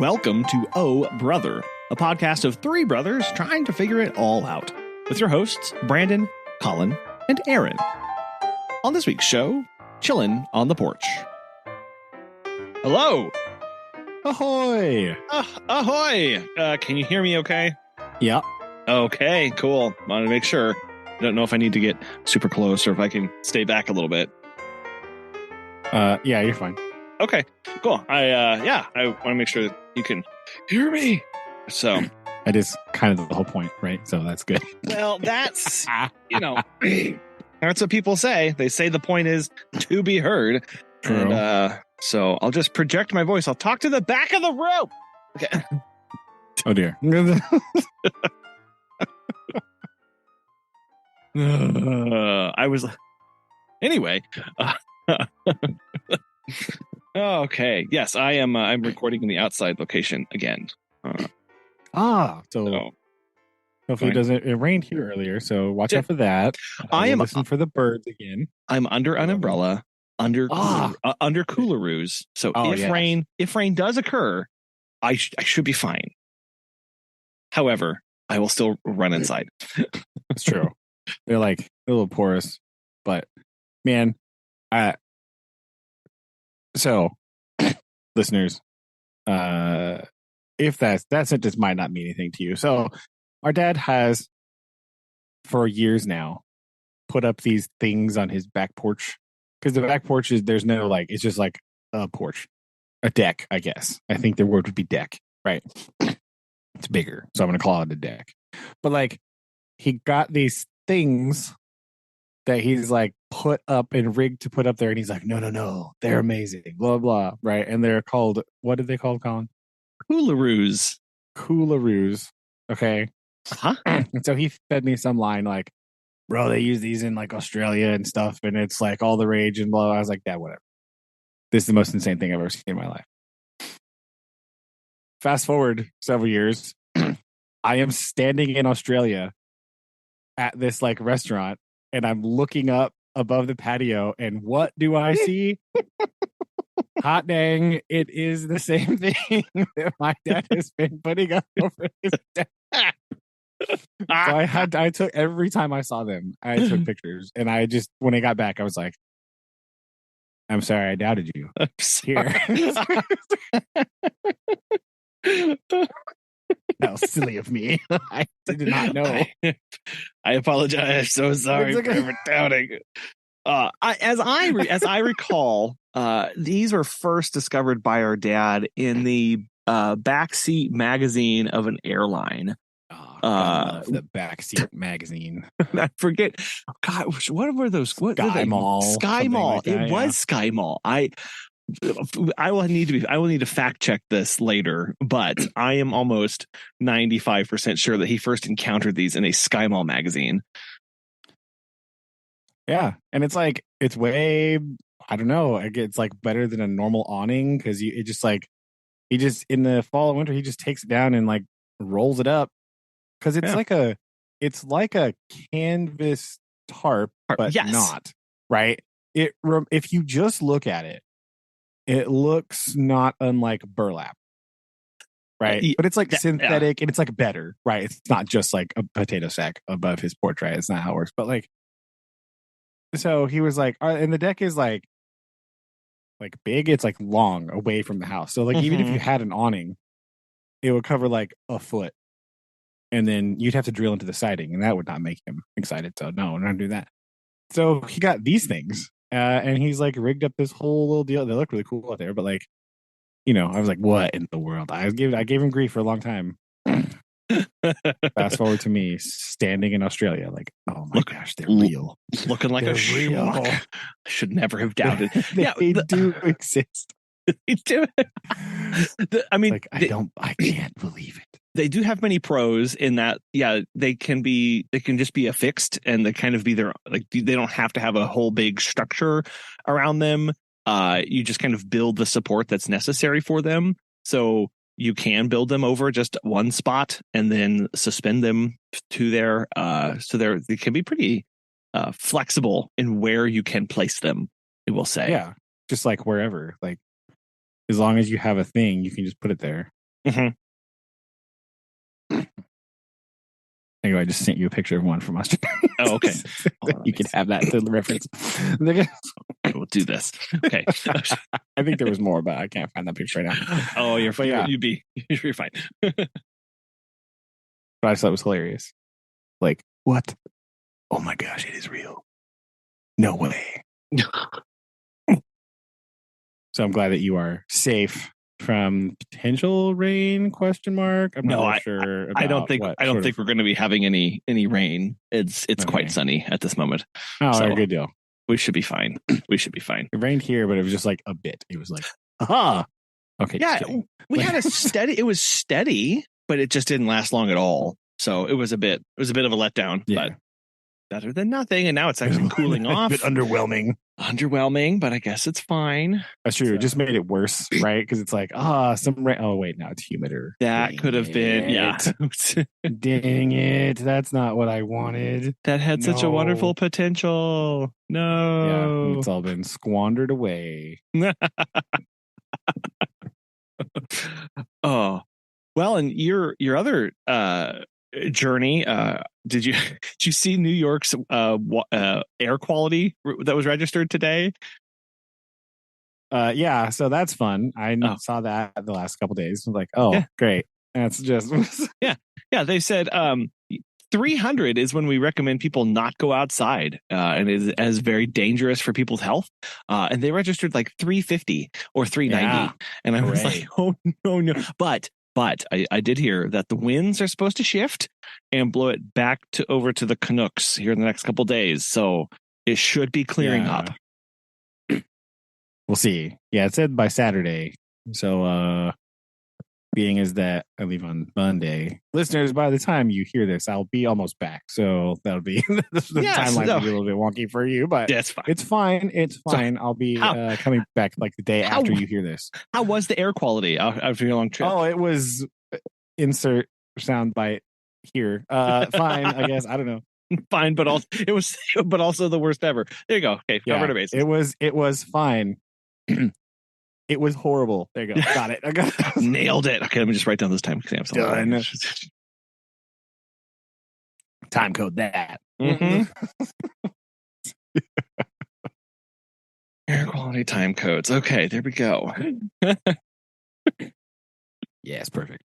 Welcome to Oh Brother, a podcast of three brothers trying to figure it all out, with your hosts, Brandon, Colin, and Aaron. On this week's show, chillin' on the porch. Hello! Ahoy! Ahoy! Can you hear me okay? Yeah. Okay, cool. Wanted to make sure. I don't know if I need to get super close or if I can stay back a little bit. Yeah, you're fine. Okay, cool. I want to make sure that you can hear me. So that is kind of the whole point, right? So that's good. Well, that's, that's what people say. They say the point is to be heard. True. And so I'll just project my voice. I'll talk to the back of the room. Okay. Oh, dear. Anyway. Okay. Yes, I am. I'm recording in the outside location again. So hopefully it rained here earlier, so watch out for that. I am listening for the birds again. I'm under an umbrella, under cooleroos. So if rain does occur, I should be fine. However, I will still run inside. It's true. They're like a little porous, but man, so listeners, if that sentence might not mean anything to you. So our dad has for years now put up these things on his back porch, because the back porch there's no it's just like a porch, a deck, I guess. I think the word would be deck, right? It's bigger, so I'm going to call it a deck. But he got these things that he's put up and rigged to put up there, and he's like, no, they're amazing, blah blah, right? And they're called, what did they call, Colin? Cooleroos. Okay. And so he fed me some line bro, they use these in Australia and stuff, and it's all the rage and blah. I was like, Dad, whatever. This is the most insane thing I've ever seen in my life. Fast forward several years, I am standing in Australia at this restaurant, and I'm looking up above the patio, and what do I see? Hot dang, it is the same thing that my dad has been putting up over his deck. So I took, every time I saw them, I took pictures, and I just, when I got back, I was like, I'm sorry, I doubted you. I'm here. That was silly of me. I did not know. I apologize. So sorry for ever doubting. As I recall, these were first discovered by our dad in the backseat magazine of an airline. The backseat magazine. I forget. God, what were those? Sky Mall. Sky Mall. It was Sky Mall. I will need to fact check this later, but I am almost 95% sure that he first encountered these in a Sky Mall magazine. Yeah, and it's it's way, I don't know, it's better than a normal awning, because he just in the fall and winter he just takes it down and rolls it up, because it's like a canvas tarp, but not right. If you just look at it, it looks not unlike burlap, right? But it's synthetic, and it's better, right? It's not just a potato sack above his porch, right? It's not how it works. But so he was and the deck is big. It's long away from the house. So even if you had an awning, it would cover a foot, and then you'd have to drill into the siding, and that would not make him excited. So no, we're not doing that. So he got these things. And he's rigged up this whole little deal. They look really cool out there, but I was like, what in the world? I gave him grief for a long time. Fast forward to me standing in Australia, oh my gosh, they're real. Looking like a schmuck. I should never have doubted. They do exist. They do. I can't believe it. They do have many pros in that, they can just be affixed, and they kind of be their, they don't have to have a whole big structure around them. You just kind of build the support that's necessary for them. So you can build them over just one spot and then suspend them to their, they can be pretty flexible in where you can place them, I will say. Yeah. Just wherever, as long as you have a thing, you can just put it there. Mhm. Anyway, I just sent you a picture of one from Australia. Oh, okay. You can have that to the reference. We'll do this. Okay. I think there was more, but I can't find that picture right now. Oh, you're yeah. you're fine. But I just thought it was hilarious. Like, what? Oh my gosh, it is real. No way. So I'm glad that you are safe from potential rain? Question mark. I'm not really sure. I don't think we're going to be having any rain. It's okay. Quite sunny at this moment. Oh, so good deal. We should be fine. We should be fine. It rained here, but it was just like a bit. It was like, aha. Okay. Yeah, we had a steady. It was steady, but it just didn't last long at all. So it was a bit of a letdown. Yeah. But better than nothing. And now it's actually cooling off. A bit underwhelming, but I guess it's fine. That's true. It just made it worse, right? Because it's like, some rain. Oh, wait, now it's humider. That could have been, yeah. Dang it. That's not what I wanted. That had such a wonderful potential. No. Yeah, it's all been squandered away. Oh, well, and your other journey, did you see New York's air quality that was registered today? Yeah, so that's fun. I saw that the last couple days. I was like, oh, yeah. Great. That's just yeah. They said 300 is when we recommend people not go outside, and is as very dangerous for people's health. And they registered like 350 or 390, and I was like, oh no. But I did hear that the winds are supposed to shift and blow it back over to the Canucks here in the next couple of days. So it should be clearing up. We'll see. Yeah, it said by Saturday. So being as that I leave on Monday, listeners, by the time you hear this, I'll be almost back. So that'll be the timeline will be a little bit wonky for you, but that's fine. It's fine. It's fine. I'll be coming back like the day after you hear this. How was the air quality after your long trip? Oh, it was insert sound bite here. Fine, I guess. I don't know. Fine, but also the worst ever. There you go. Okay, cover the bases. It was fine. It was horrible. There you go. Got it. I got it. Nailed it. Okay, let me just write down those time stamps. Done. Time code that. Mm-hmm. Air quality time codes. Okay, there we go. Yes, perfect.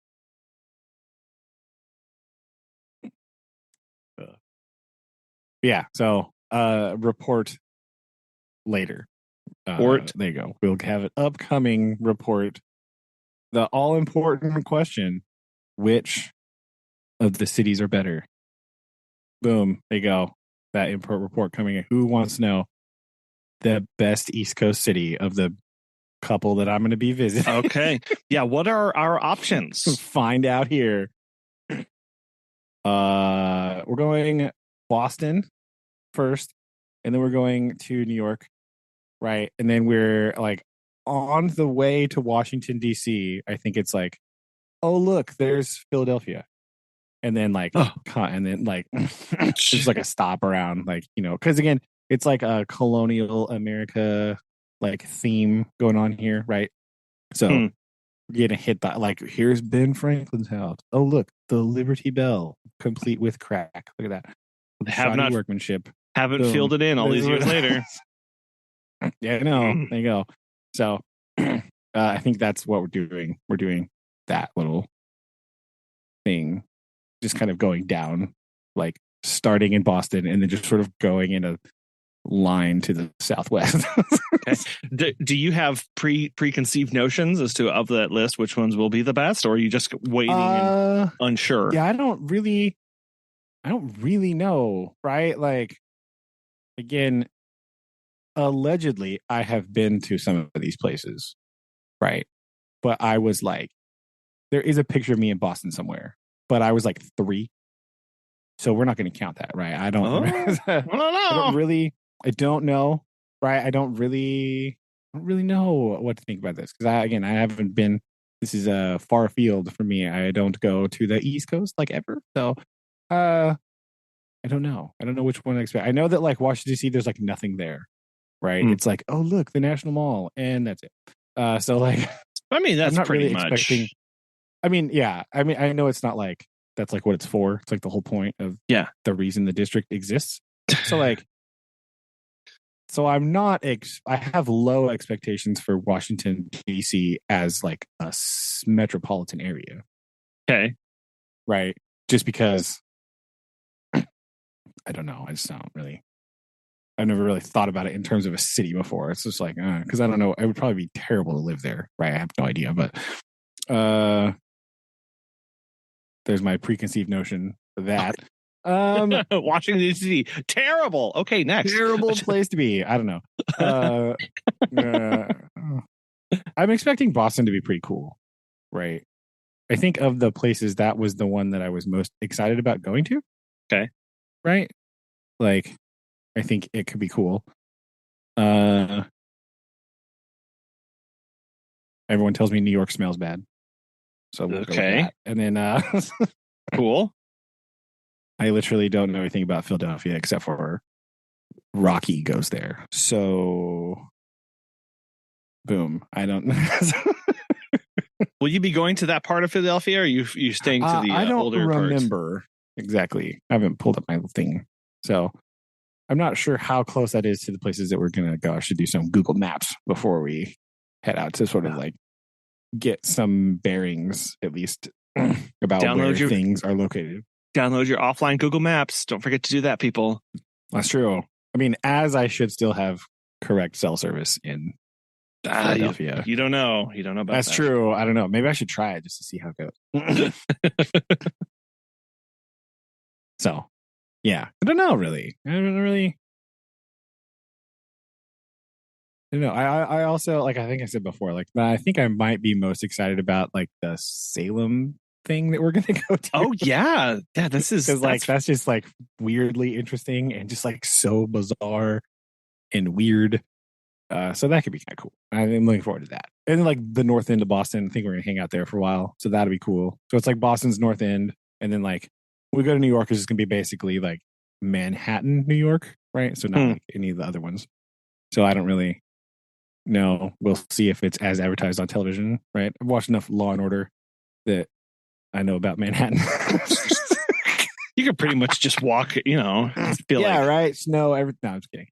Yeah, so report later. There you go. We'll have an upcoming report. The all-important question: which of the cities are better? Boom. There you go. That import report coming in. Who wants to know the best East Coast city of the couple that I'm going to be visiting? Okay. Yeah. What are our options? Find out here. We're going Boston first, and then we're going to New York. Right. And then we're like on the way to Washington, D.C. I think it's like, oh, look, there's Philadelphia. And then it's like a stop around, like, because again, it's like a colonial America like theme going on here. Right. So we're going to hit that. Like, here's Ben Franklin's house. Oh, look, the Liberty Bell, complete with crack. Look at that. Have not workmanship. Haven't filled it in all these years later. Yeah, no, there you go. So I think that's what we're doing. We're doing that little thing, just kind of going down, like starting in Boston and then just sort of going in a line to the southwest. Okay. Do you have preconceived notions as to, of that list, which ones will be the best, or are you just waiting and unsure? Yeah, I don't really know, right? Like, again, allegedly, I have been to some of these places, right? But I was like, there is a picture of me in Boston somewhere, but I was like 3. So we're not going to count that, right? I don't know, right? I don't really know what to think about this because I haven't been. This is a far field for me. I don't go to the East Coast like ever. So, I don't know. I don't know which one to expect. I know that like Washington D.C., there's like nothing there. Right. It's like, oh, look, the National Mall. And that's it. So like, I mean, that's pretty much. I mean, yeah. I mean, I know it's not like that's like what it's for. It's like the whole point of the reason the district exists. So like, so I'm not. I have low expectations for Washington D.C. as like a metropolitan area. Okay. Right. Just because I don't know. I just don't really. I've never really thought about it in terms of a city before. It's just like because I don't know. It would probably be terrible to live there. Right. I have no idea, but there's my preconceived notion for that. Washington D.C. Terrible. Okay, next. Terrible place to be. I don't know. I'm expecting Boston to be pretty cool, right? I think of the places that was the one that I was most excited about going to. Okay. Right? Like, I think it could be cool. Everyone tells me New York smells bad. So we'll go with that. And then cool. I literally don't know anything about Philadelphia except for Rocky goes there. So boom. I don't know. Will you be going to that part of Philadelphia, or are you staying to the I don't older remember parts? Exactly. I haven't pulled up my thing. So I'm not sure how close that is to the places that we're going to go. I should do some Google Maps before we head out to sort of like get some bearings, at least, about where things are located. Download your offline Google Maps. Don't forget to do that, people. That's true. I mean, as I should still have correct cell service in Philadelphia. You don't know. You don't know about That's that. true. I don't know. Maybe I should try it just to see how it goes. So, yeah. I don't know, really. I don't really. You know, I also, like I think I said before, like I think I might be most excited about like the Salem thing that we're gonna go to. Oh yeah, this is because like that's just like weirdly interesting and just like so bizarre and weird. So that could be kind of cool. I'm looking forward to that. And like the north end of Boston, I think we're gonna hang out there for a while, so that'll be cool. So it's like Boston's north end, and then like when we go to New York, it's just gonna be basically like Manhattan, New York, right? So not like any of the other ones. So I don't really. No, we'll see if it's as advertised on television, right? I've watched enough Law and Order that I know about Manhattan. You could pretty much just walk, feel yeah, like... right? Snow, everything. No, I'm just kidding.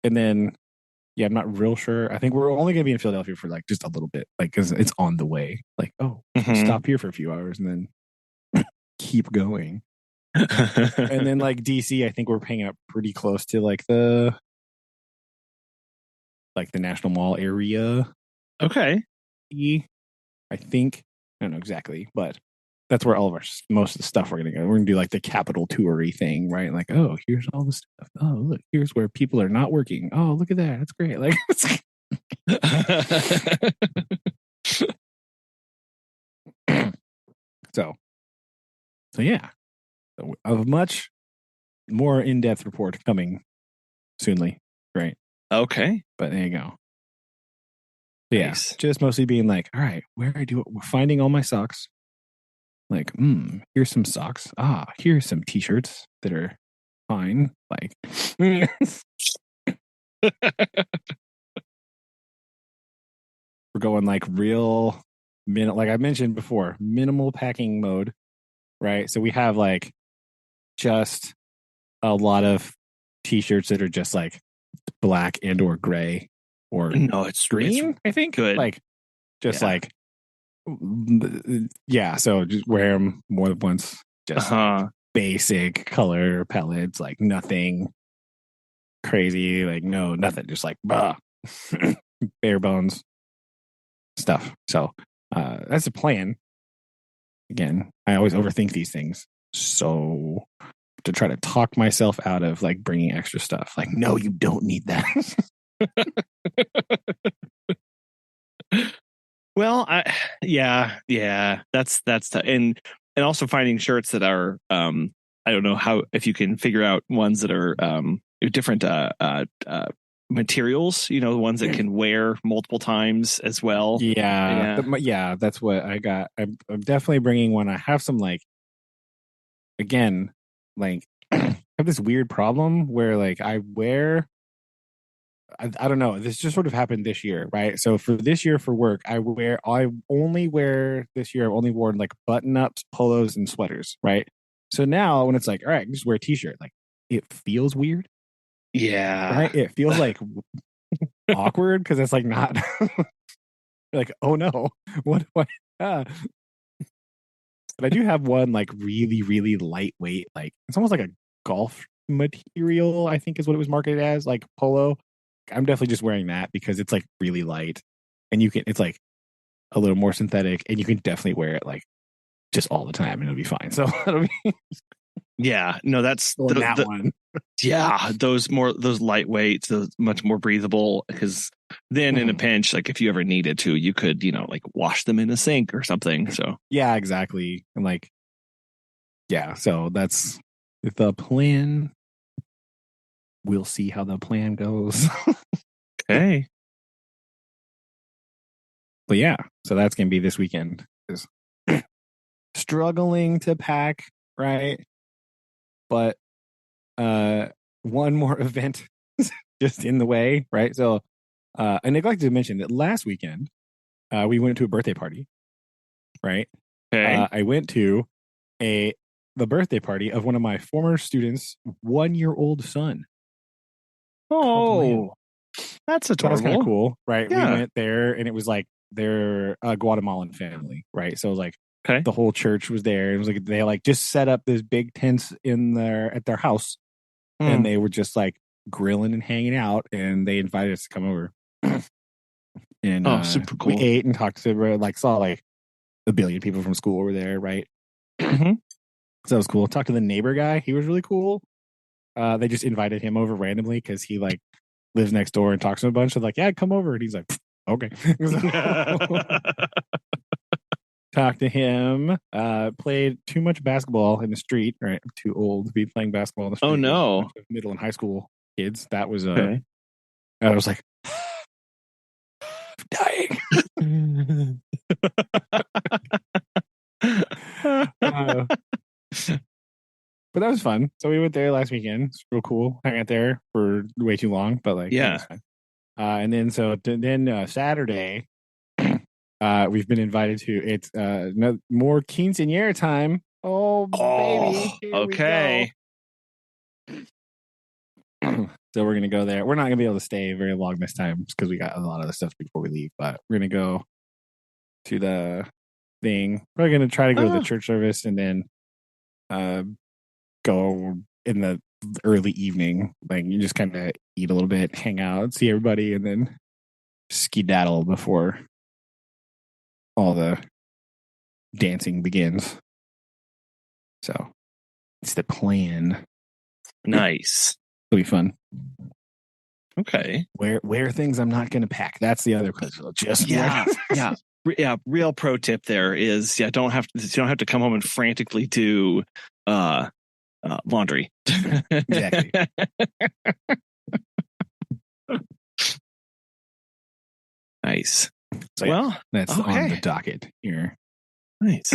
And then, yeah, I'm not real sure. I think we're only going to be in Philadelphia for like just a little bit, like because it's on the way. Like, stop here for a few hours and then keep going. And then like DC, I think we're hanging out pretty close to like the National Mall area. Okay. I think. I don't know exactly, but that's where all of most of the stuff we're going to go. We're going to do like the Capitol toury thing, right? Like, oh, here's all the stuff. Oh, look, here's where people are not working. Oh, look at that. That's great. Like, so yeah, a much more in-depth report coming soonly. Right. Okay. But there you go. Yeah, nice. Just mostly being like, all right, where I do it, finding all my socks. Like, here's some socks. Here's some t-shirts that are fine. Like, we're going like real like I mentioned before, minimal packing mode, right? So we have like just a lot of t-shirts that are just like black and or gray or no, it's green. I think good. Like just like so just wear them more than once. Just basic color palettes, like nothing crazy, like nothing, just like bare bones stuff. So that's the plan. Again, I always overthink these things, so to try to talk myself out of like bringing extra stuff, like no, you don't need that. Well, that's and also finding shirts that are I don't know if you can figure out ones that are different materials, the ones that can wear multiple times as well. Yeah, that's what I got. I'm definitely bringing one. I have some like, again, like I have this weird problem where like I I don't know. This just sort of happened this year, right? So for this year for work, I only wear this year. I've only worn like button ups, polos, and sweaters, right? So now when it's like, all right, just wear a t-shirt, like it feels weird, Yeah. right? It feels like awkward because it's like not like, oh no, what do I? But I do have one like really, really lightweight, like it's almost like a golf material, I think is what it was marketed as, like polo. I'm definitely just wearing that because it's like really light and it's like a little more synthetic and you can definitely wear it like just all the time and it'll be fine. So it'll be Yeah. No, that's that one. Yeah, those lightweights, those much more breathable. Because then in a pinch, like if you ever needed to, you could, like wash them in a sink or something. So yeah, exactly. And like, yeah, so that's the plan. We'll see how the plan goes. okay. But yeah, so that's gonna be this weekend. Is struggling to pack, right? But one more event just in the way, right? So I neglected to mention that last weekend we went to a birthday party, right? Okay. I went to the birthday party of one of my former students' 1-year-old son. Oh, that's So that was kind of adorable. cool, right? Yeah. We went there and it was like their Guatemalan family, right? So it was like Okay. the whole church was there. It was like they like just set up this big tent at their house, and they were just like grilling and hanging out, and they invited us to come over. And super cool. we ate and talked to like saw like a billion people from school were there, right? Mm-hmm. So it was cool. Talked to the neighbor guy. He was really cool. They just invited him over randomly because he like lives next door and talks to him a bunch. So like, yeah, come over. And he's like, okay. Talked to him. Played too much basketball in the street. Right, I'm too old to be playing basketball in the street. Oh no! With a bunch of middle and high school kids. That was Okay. I was like dying. But that was fun. So we went there last weekend. It's real cool. Hang out there for way too long, but like yeah. it was fun. And then Saturday, we've been invited to it's more quinceanera time. Oh baby! Okay. So we're gonna go there. We're not gonna be able to stay very long this time because we got a lot of the stuff before we leave. But we're gonna go to the thing. We're gonna try to go to the church service and then go in the early evening. Like you just kind of eat a little bit, hang out, see everybody, and then skedaddle before all the dancing begins. So it's the plan. Nice. It'll be fun. Okay. Wear things I'm not going to pack. That's the other question. Just yeah. Real pro tip there is you don't have to come home and frantically do laundry. Exactly. Nice. So, well, that's on the docket here. Nice.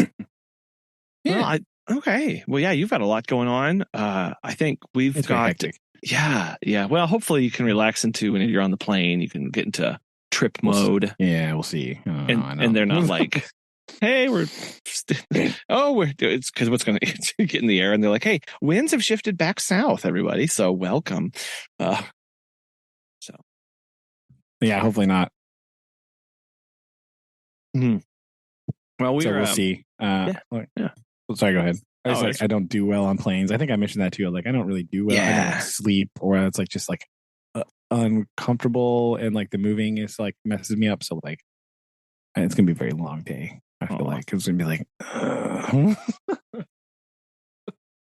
Yeah. Well, okay. Well, yeah, you've got a lot going on. I think it's got hectic. Yeah. Well, hopefully you can relax into when you're on the plane. You can get into trip mode. Yeah, we'll see. And they're not like, hey, it's because what's going to get in the air, and they're like, hey, winds have shifted back south, everybody. So welcome. Yeah, hopefully not. Mm-hmm. Well, we'll see. Yeah. Sorry, go ahead. I don't do well on planes. I think I mentioned that too. Like, I don't really do well. I don't like sleep, or it's like just like uncomfortable, and like the moving is like messes me up. So like, it's gonna be a very long day. I feel like it's gonna be like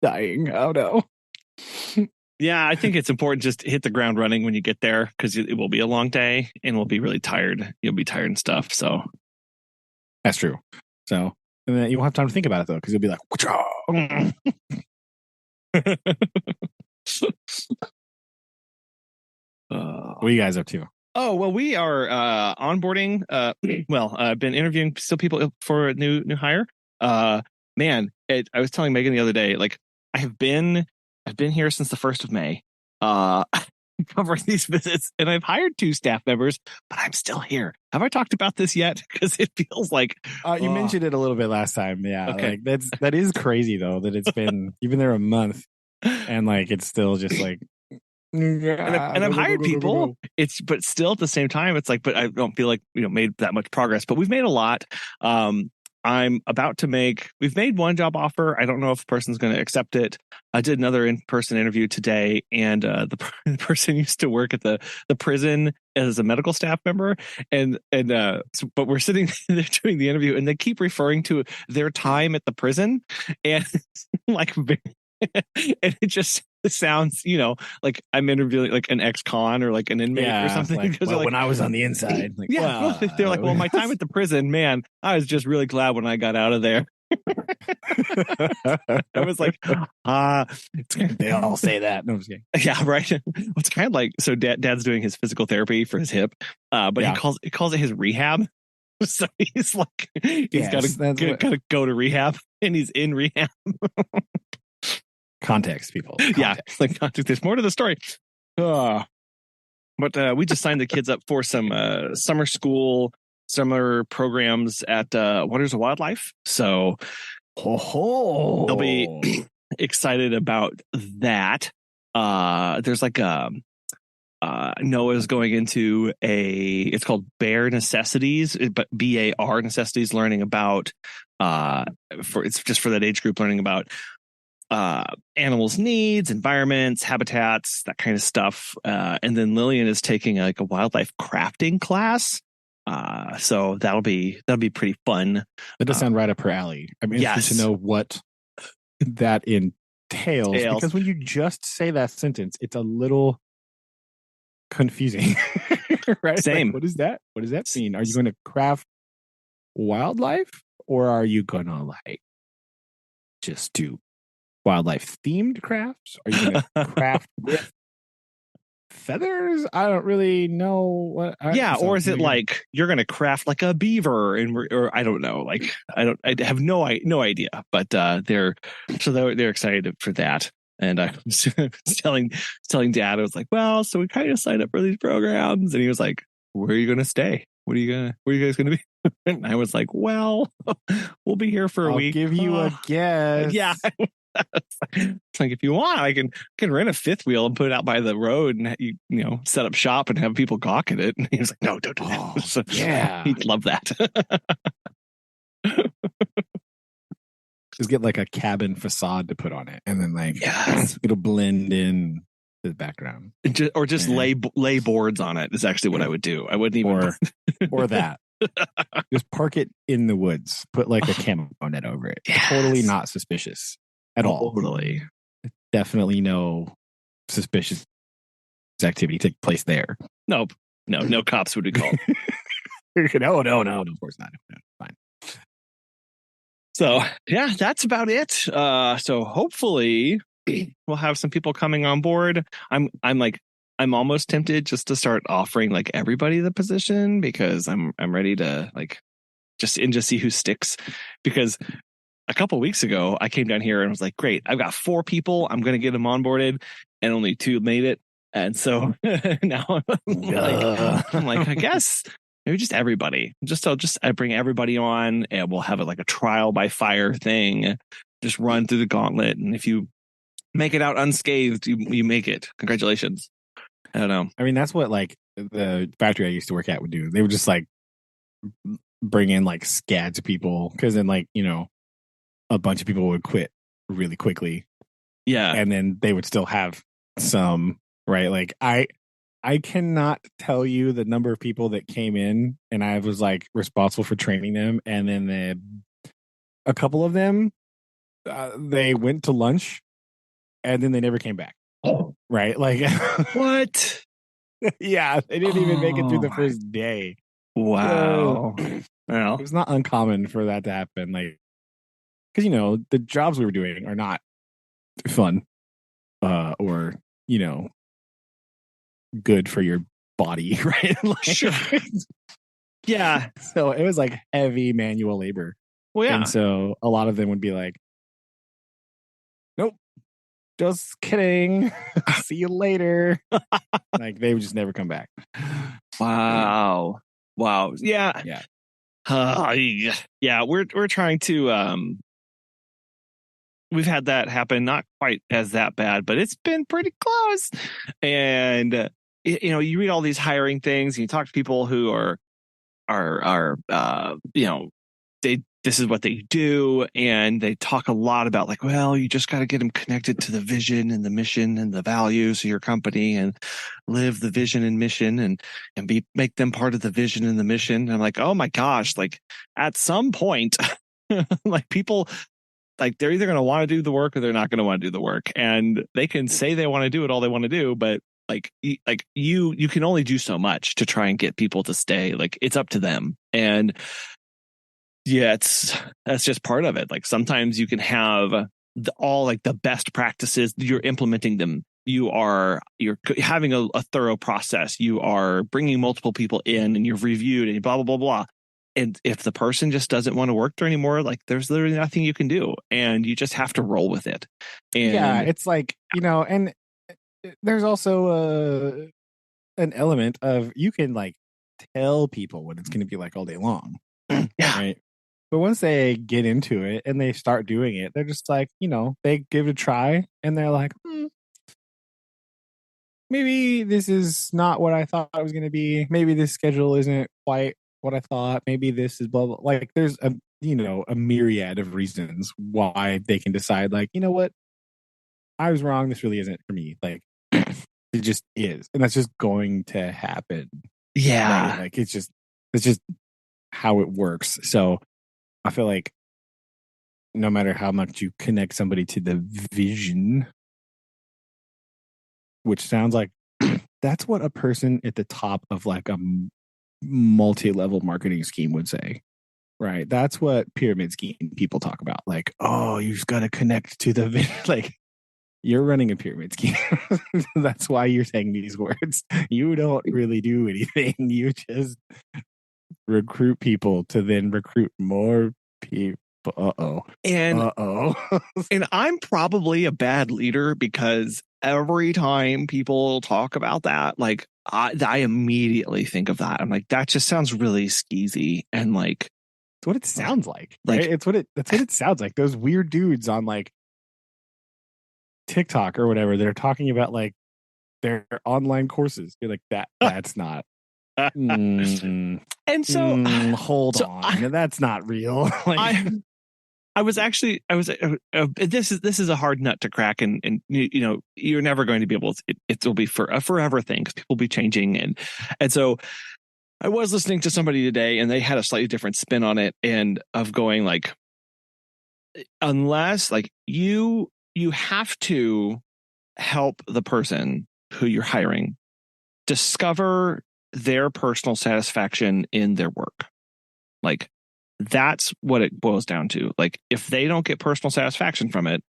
dying. Oh no. Yeah, I think it's important just to hit the ground running when you get there, because it will be a long day and we'll be really tired. You'll be tired and stuff. So that's true. So, and then you won't have time to think about it though, because you'll be like, what are you guys up to? Oh, well, we are onboarding. I've been interviewing still people for a new hire. Man, I was telling Megan the other day, like I've been here since the 1st of May. cover these visits, and I've hired 2 staff members, but I'm still here. Have I talked about this yet? Because it feels like You mentioned it a little bit last time. Yeah, Okay. like that is crazy though that it's been you've been there a month and like it's still just like and I've hired people. But still at the same time, it's like, but I don't feel like made that much progress. But we've made a lot. We've made one job offer. I don't know if the person's going to accept it. I did another in-person interview today, and the person used to work at the prison as a medical staff member, but we're sitting there doing the interview, and they keep referring to their time at the prison, and like, and it just sounds, like I'm interviewing like an ex-con or like an inmate or something. Like, because when I was on the inside, like, they're like, well, my time at the prison, man, I was just really glad when I got out of there. I was like, they all say that. No, I'm just kidding. Yeah, right. It's kind of like, so dad's doing his physical therapy for his hip, but he calls it his rehab. So he's like, got to go to rehab, and he's in rehab. Context, people. Yeah, like context. There's more to the story. But we just signed the kids up for some summer programs at Wonders of Wildlife. So they'll be excited about that. There's like Noah's going into it's called Bear Necessities, but BAR Necessities, learning about it's just for that age group, learning about animals' needs, environments, habitats, that kind of stuff. And then Lillian is taking like a wildlife crafting class. So that'll be pretty fun. That does sound right up her alley. I'm interested to know what that entails, because when you just say that sentence, it's a little confusing. Right? Same. Like, what is that? What does that mean? Are you going to craft wildlife, or are you going to like just do wildlife themed crafts? Are you going to craft with feathers? I don't really know what. Or is it like you're going to craft like a beaver, or I don't know. Like I have no idea. But they're excited for that. And I was telling Dad, I was like, well, so we kind of signed up for these programs, and he was like, where are you going to stay? Where are you guys going to be? And I was like, well, we'll be here for a week. Give you a guess. Yeah. It's like, if you want, I can rent a fifth wheel and put it out by the road, and set up shop and have people gawk at it. And he was like, no, don't do that. So, yeah, he'd love that. Just get like a cabin facade to put on it, and then like it'll blend in to the background. Just lay boards on it is actually what I would do. I wouldn't even or that. Just park it in the woods. Put like a camo net over it. Yes. Totally not suspicious at all. Totally. Definitely no suspicious activity take place there. Nope. No cops would be called. No, of course not. No, fine. So yeah, that's about it. So hopefully we'll have some people coming on board. I'm almost tempted just to start offering like everybody the position, because I'm ready to like just see who sticks. Because a couple of weeks ago I came down here and was like, great, I've got 4 people. I'm going to get them onboarded, and only 2 made it. And so now I'm like, I guess maybe just everybody. I bring everybody on, and we'll have it like a trial by fire thing. Just run through the gauntlet, and if you make it out unscathed, you make it. Congratulations. I don't know. I mean, that's what like the factory I used to work at would do. They would just like bring in like scads of people, because then like a bunch of people would quit really quickly. Yeah, and then they would still have some, right? Like I cannot tell you the number of people that came in, and I was like responsible for training them, and then a couple of them they went to lunch, and then they never came back. Oh, right? Like what? Yeah, they didn't even make it through the first day. Wow. Well, it was not uncommon for that to happen. Like, because the jobs we were doing are not fun, or good for your body, right? Like, sure. Yeah. So it was like heavy manual labor. Well, yeah. And so a lot of them would be like, nope, just kidding. See you later. Like they would just never come back. Wow. Yeah. Yeah. Yeah. We're trying to we've had that happen, not quite as that bad, but it's been pretty close. And you read all these hiring things, and you talk to people who are this is what they do, and they talk a lot about like, well, you just got to get them connected to the vision and the mission and the values of your company, and live the vision and mission, and make them part of the vision and the mission. And I'm like, oh my gosh, like at some point, like people, like they're either going to want to do the work or they're not going to want to do the work, and they can say they want to do it all they want to do, but you can only do so much to try and get people to stay. Like it's up to them. And yeah, that's just part of it. Like sometimes you can have all like the best practices, you're implementing them. You're having a thorough process. You are bringing multiple people in, and you've reviewed and blah, blah, blah, blah. And if the person just doesn't want to work there anymore, like there's literally nothing you can do, and you just have to roll with it. And yeah, it's like, and there's also an element of you can like tell people what it's going to be like all day long. Yeah. Right. But once they get into it and they start doing it, they're just like, they give it a try and they're like, maybe this is not what I thought it was going to be. Maybe this schedule isn't quite what I thought. Maybe this is blah, blah. Like there's a myriad of reasons why they can decide like, you know what? I was wrong. This really isn't for me. Like it just is. And that's just going to happen. Yeah. Right? Like it's just how it works. So I feel like no matter how much you connect somebody to the vision, which sounds like that's what a person at the top of like a multi-level marketing scheme would say, right? That's what pyramid scheme people talk about. Like, oh, you just got to connect to the vision. Like you're running a pyramid scheme. That's why you're saying these words. You don't really do anything. You just recruit people to then recruit more people. And I'm probably a bad leader because every time people talk about that, like I immediately think of that. I'm like, that just sounds really skeezy, and like it's what it sounds like. Right? That's what it sounds like. Those weird dudes on like TikTok or whatever, they're talking about like their online courses. You're like, that's not. And so hold on, that's not real. Like, this is a hard nut to crack, and you're never going to be able to, it will be a forever thing because people will be changing. And so I was listening to somebody today, and they had a slightly different spin on it, and of going like, unless like you have to help the person who you're hiring discover their personal satisfaction in their work. Like that's what it boils down to. Like if they don't get personal satisfaction from it,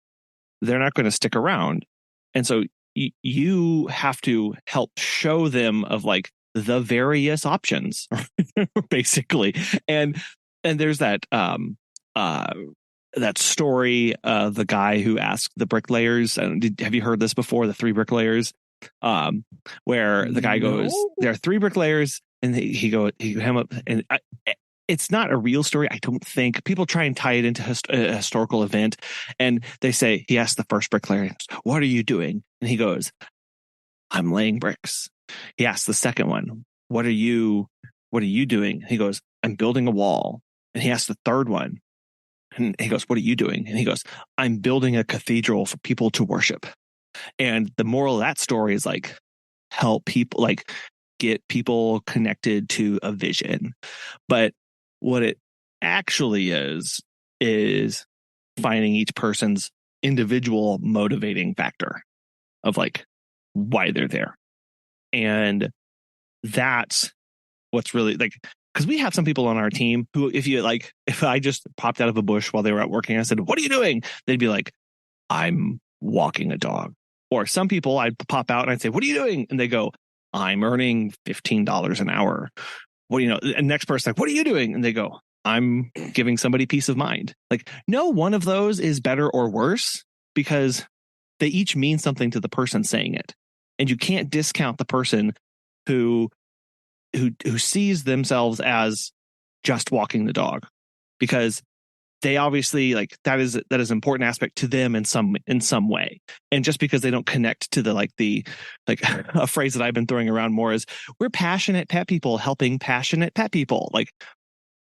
they're not going to stick around. And so you have to help show them of like the various options basically. And there's that that story of the guy who asked the bricklayers, have you heard this before? The 3 bricklayers, where the guy goes, there are 3 bricklayers, and it's not a real story. I don't think people try and tie it into a historical event. And they say, he asked the first bricklayer, what are you doing? And he goes, I'm laying bricks. He asked the second one, what are you doing? He goes, I'm building a wall. And he asked the third one, and he goes, what are you doing? And he goes, I'm building a cathedral for people to worship. And the moral of that story is like, help people, like get people connected to a vision. But what it actually is finding each person's individual motivating factor of like why they're there. And that's what's really like, because we have some people on our team who, if I just popped out of a bush while they were out working, I said, what are you doing? They'd be like, I'm walking a dog. Or some people I'd pop out and I'd say, what are you doing? And they go, I'm earning $15 an hour. Well, and next person, like, what are you doing? And they go, I'm giving somebody peace of mind. Like no one of those is better or worse, because they each mean something to the person saying it. And you can't discount the person who sees themselves as just walking the dog, because they obviously like that is an important aspect to them in some way. And just because they don't connect to the a phrase that I've been throwing around more is, we're passionate pet people helping passionate pet people. Like,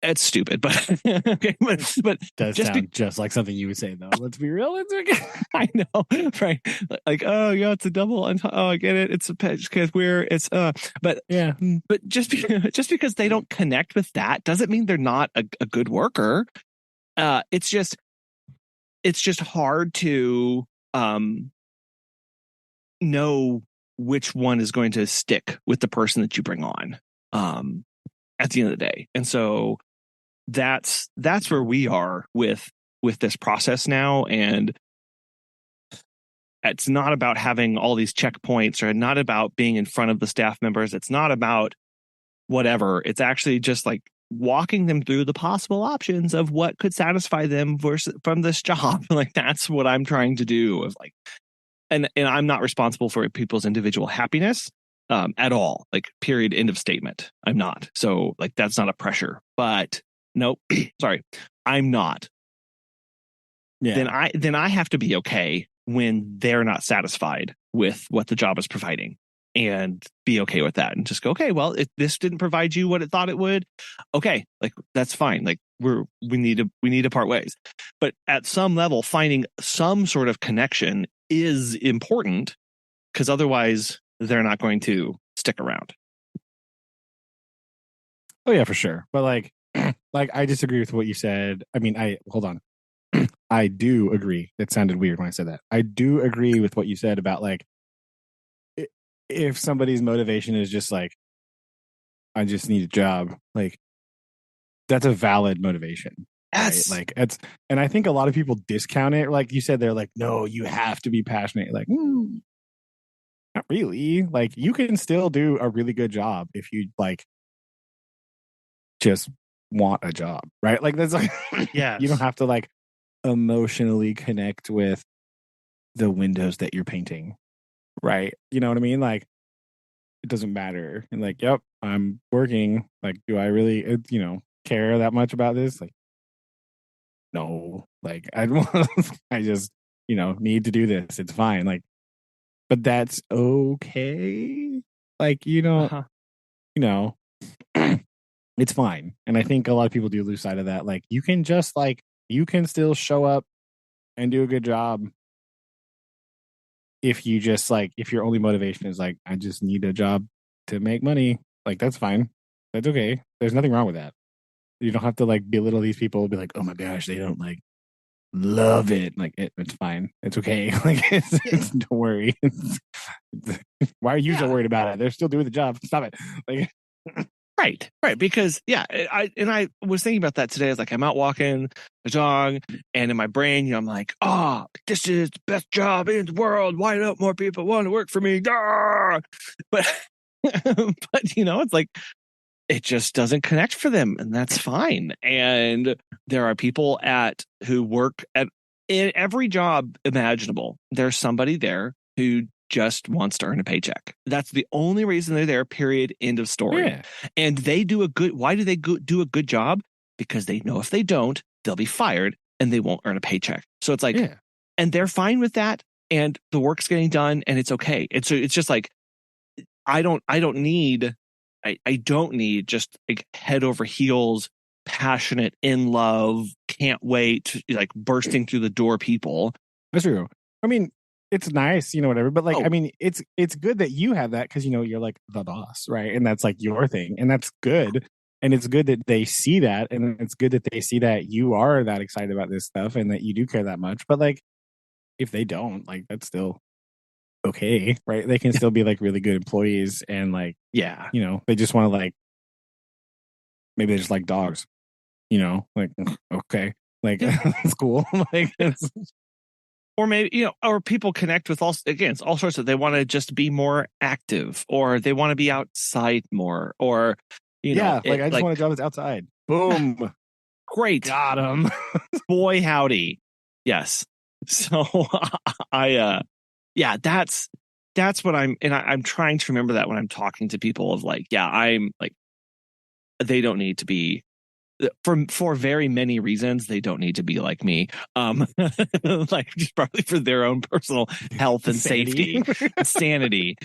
it's stupid, but okay, but does sound just like something you would say, though. Let's be real. I know, right? Like, oh yeah, it's a double. Oh, I get it. It's a pet because but yeah. But just because they don't connect with that doesn't mean they're not a good worker. It's just hard to know which one is going to stick with the person that you bring on at the end of the day. And so that's where we are with this process now. And it's not about having all these checkpoints, or not about being in front of the staff members. It's not about whatever. It's actually just like walking them through the possible options of what could satisfy them from this job. Like, that's what I'm trying to do. Of like, and I'm not responsible for people's individual happiness at all. Like, period, end of statement. I'm not. So like, that's not a pressure. But nope, sorry, I'm not. Yeah. Then I have to be okay when they're not satisfied with what the job is providing, and be okay with that, and just go, okay, well, if this didn't provide you what it thought it would, okay, like, that's fine. Like, we need to part ways. But at some level, finding some sort of connection is important, because otherwise they're not going to stick around. Oh yeah, for sure. But like I disagree with what you said. I mean, hold on. I do agree. It sounded weird when I said that. I do agree with what you said about like, if somebody's motivation is just like, I just need a job, like, that's a valid motivation. Yes. Right? Like, and I think a lot of people discount it. Like you said, they're like, no, you have to be passionate. Like, not really. Like, you can still do a really good job if you like just want a job, right? Like, that's like, yeah, you don't have to like emotionally connect with the windows that you're painting, right? You know what I mean? Like, it doesn't matter. And like, yep, I'm working. Like, do I really care that much about this? Like, no. Like, I just need to do this. It's fine. Like, but that's okay. Like, it's fine. And I think a lot of people do lose sight of that. Like, you can just like, you can still show up and do a good job if you just like, if your only motivation is like, I just need a job to make money. Like, that's fine. That's okay. There's nothing wrong with that. You don't have to like belittle these people, be like, oh my gosh, they don't like love it. Like, it's fine. It's okay. Like, don't worry. Why are you so worried about it? They're still doing the job. Stop it. Like, Right. Because I was thinking about that today. I was like, I'm out walking the dog, and in my brain, I'm like, this is the best job in the world. Why don't more people want to work for me? But it's like, it just doesn't connect for them, and that's fine. And there are people who work in every job imaginable. There's somebody there who just wants to earn a paycheck. That's the only reason they're there, period, end of story. Yeah. And they do why do they do a good job? Because they know if they don't, they'll be fired and they won't earn a paycheck. So it's like, and they're fine with that, and the work's getting done, and it's okay. It's just like, I don't need just like head over heels, passionate, in love, can't wait, like bursting through the door people. That's true. I mean, it's nice, whatever. But like, I mean, it's good that you have that, because you're like the boss, right? And that's like your thing, and that's good. And it's good that they see that, and it's good that they see that you are that excited about this stuff, and that you do care that much. But like, if they don't, like, that's still okay, right? They can still be like really good employees, and like, they just want to like, maybe they just like dogs, like, okay, like, it's cool. Like, it's, or maybe, or people connect with all sorts of, they want to just be more active, or they want to be outside more, or, I just want a job that's outside. Boom. Great. Got him. Boy, howdy. Yes. So yeah, that's what I'm trying to remember that when I'm talking to people of like, yeah, I'm like, they don't need to be for very many reasons. They don't need to be like me. Like just probably for their own personal health and safety, sanity.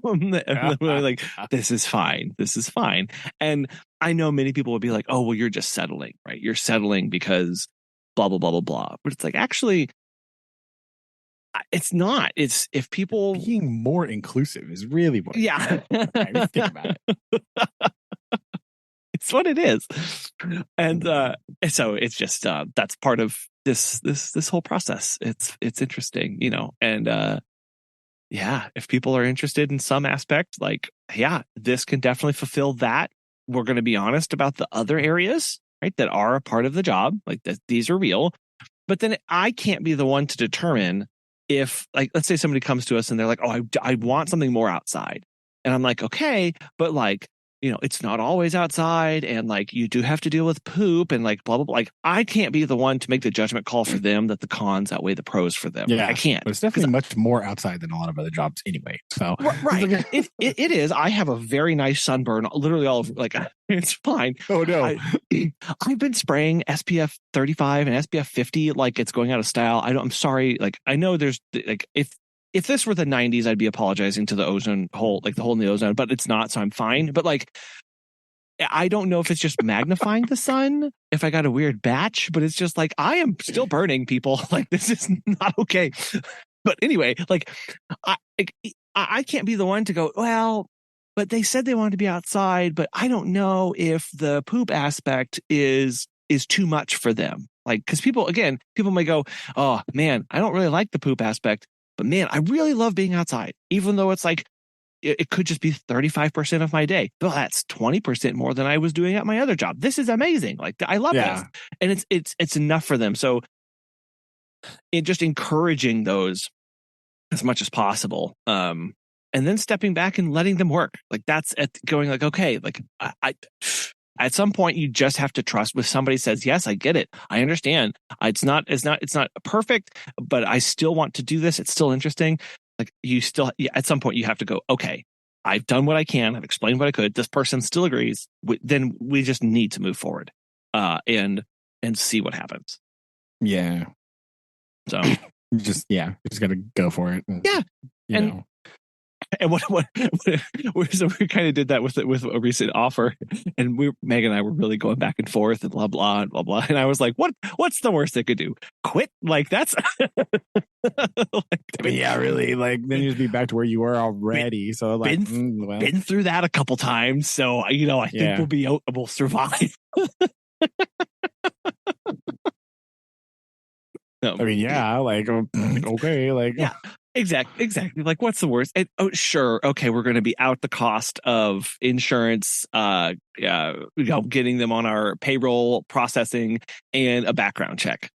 Like this is fine. This is fine. And I know many people would be like, oh, well, you're just settling, right? You're settling because blah, blah, blah, blah, blah. But it's like, actually, it's not. It's if people being more inclusive is really what. Yeah. I mean, think about it. It's what it is. And so it's just that's part of this whole process. It's interesting, you know. And yeah, if people are interested in some aspect, like, yeah, this can definitely fulfill that. We're going to be honest about the other areas, right, that are a part of the job, like these are real. But then I can't be the one to determine if, like, let's say somebody comes to us and they're like, oh, I want something more outside. And I'm like, okay, but like, you know, it's not always outside, and like you do have to deal with poop and like blah blah blah. Like I can't be the one to make the judgment call for them that the cons outweigh the pros for them. Yeah, I can't. But it's definitely much more outside than a lot of other jobs anyway. So right, it is. I have a very nice sunburn, literally all over. Like it's fine. Oh no, I've been spraying SPF 35 and SPF 50 like it's going out of style. I'm sorry. Like I know there's like if this were the 90s, I'd be apologizing to the ozone hole, like the hole in the ozone, but it's not, so I'm fine. But like, I don't know if it's just magnifying the sun, if I got a weird batch, but it's just like, I am still burning, people. Like, this is not okay. But anyway, like, I can't be the one to go, well, but they said they wanted to be outside, but I don't know if the poop aspect is too much for them. Like, because people may go, oh man, I don't really like the poop aspect. But man, I really love being outside, even though it's like, it could just be 35% of my day. Well, that's 20% more than I was doing at my other job. This is amazing. Like I love this. And it's enough for them. So it just encouraging those as much as possible. And then stepping back and letting them work. Like that's going like, okay, like I at some point you just have to trust when somebody says, yes, I get it. I understand. It's not perfect, but I still want to do this. It's still interesting. Like you still, at some point you have to go, okay, I've done what I can. I've explained what I could. This person still agrees. Then we just need to move forward, and see what happens. Yeah. So just got to go for it. And, you know. And what so we kind of did that with a recent offer, and Megan and I were really going back and forth and blah blah and blah blah, and I was like, what's the worst they could do? Quit? Like that's really, like then you just be back to where you were already. So like been through that a couple times, so you know I think we'll survive. I mean, like okay, like Exactly. Like, what's the worst? And, sure. Okay. We're going to be out the cost of insurance, getting them on our payroll processing and a background check.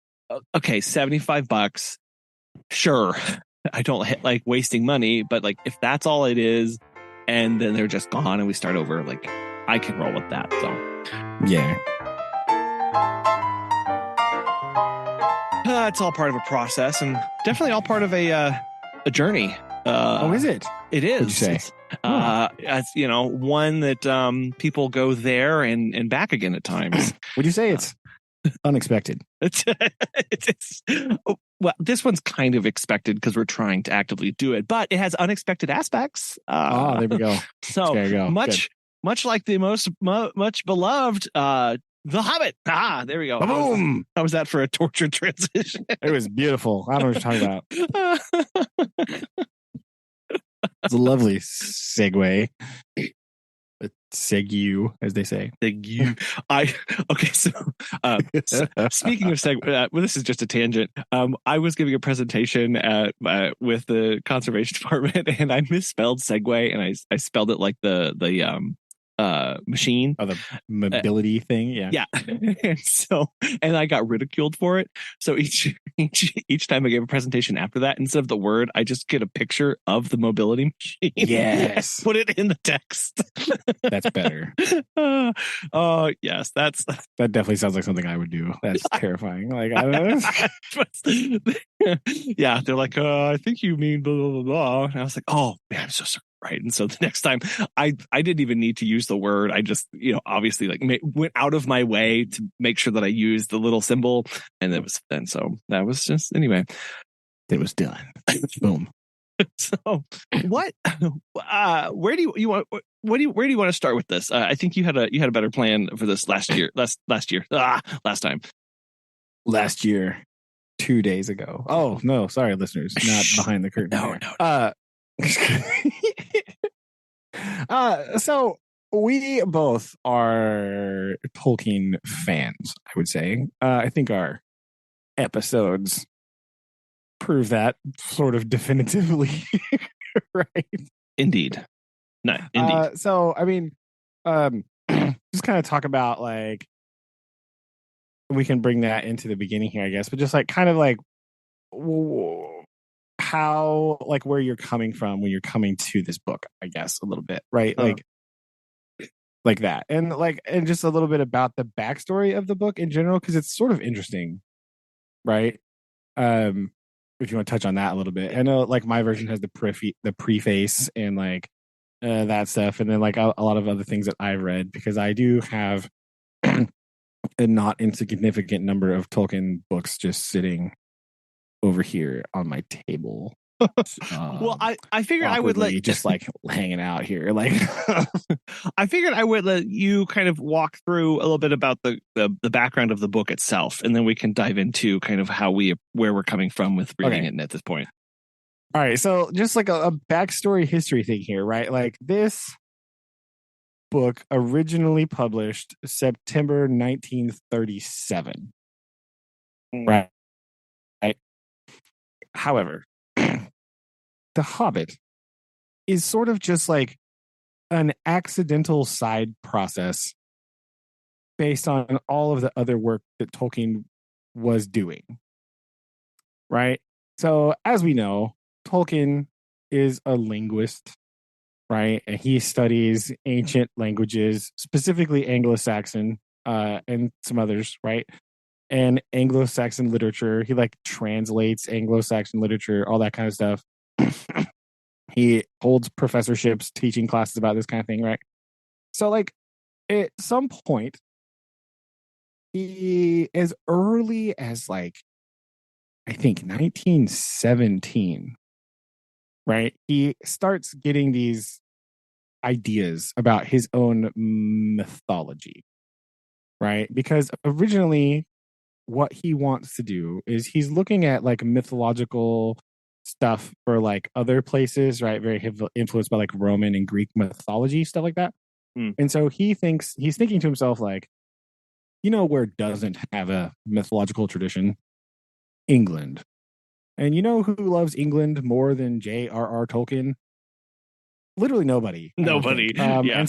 Okay. $75. Sure. I don't like wasting money, but like, if that's all it is, and then they're just gone and we start over, like I can roll with that. So yeah. It's all part of a process and definitely all part of a journey. Is it? It is. What'd you say? As you know, one that people go there and back again at times. Would you say it's unexpected? Well, this one's kind of expected because we're trying to actively do it, but it has unexpected aspects. There we go. So much like the much beloved The Hobbit. There we go. Boom! How was that for a tortured transition? It was beautiful. I don't know what you're talking about. It's a lovely segue. Segue, as they say. Segue. So speaking of segue, well, this is just a tangent. I was giving a presentation with the conservation department, and I misspelled segue, and I spelled it like the machine. Oh, the mobility thing. Yeah. Yeah. And I got ridiculed for it. So each time I gave a presentation after that, instead of the word, I just get a picture of the mobility machine. Yes. Put it in the text. That's better. Yes, that definitely sounds like something I would do. That's terrifying. Like, I don't know. Yeah, they're like, I think you mean blah blah blah blah. And I was like, oh man, I'm so sorry. Right. And so the next time I didn't even need to use the word. I just, obviously went out of my way to make sure that I used the little symbol. And so that was just, anyway, it was done. Boom. So where do you want, where do you want to start with this? I think you had a better plan for this last time. Last year, 2 days ago. Oh no, sorry, listeners, not behind the curtain. No. So we both are Tolkien fans, I would say. I think our episodes prove that sort of definitively, right? Indeed. No, indeed. So, I mean, just kind of talk about, like, we can bring that into the beginning here, I guess, but just like kind of like how, like, where you're coming from when you're coming to this book, I guess, a little bit, right? Like that, and just a little bit about the backstory of the book in general, because it's sort of interesting, right? If you want to touch on that a little bit. I know, like, my version has the preface and like that stuff, and then like a lot of other things that I've read, because I do have a not insignificant number of Tolkien books just sitting over here on my table. Well, I figured I would let you just like hanging out here. Like, I figured I would let you kind of walk through a little bit about the background of the book itself, and then we can dive into kind of where we're coming from with reading it at this point. All right, so just like a backstory history thing here, right? Like, this book originally published September 1937, right? However, The Hobbit is sort of just like an accidental side process based on all of the other work that Tolkien was doing, right? So, as we know, Tolkien is a linguist, right? And he studies ancient languages, specifically Anglo-Saxon, and some others, right? And Anglo-Saxon literature. He like translates Anglo-Saxon literature, all that kind of stuff. He holds professorships, teaching classes about this kind of thing, right? So, like, at some point, he, as early as like, I think 1917, right? He starts getting these ideas about his own mythology, right? Because originally, what he wants to do is he's looking at like mythological stuff for like other places, right? Very influenced by like Roman and Greek mythology, stuff like that. And so he's thinking to himself, like, where doesn't have a mythological tradition? England. And who loves England more than J.R.R. Tolkien? Literally nobody. Nobody. Yeah.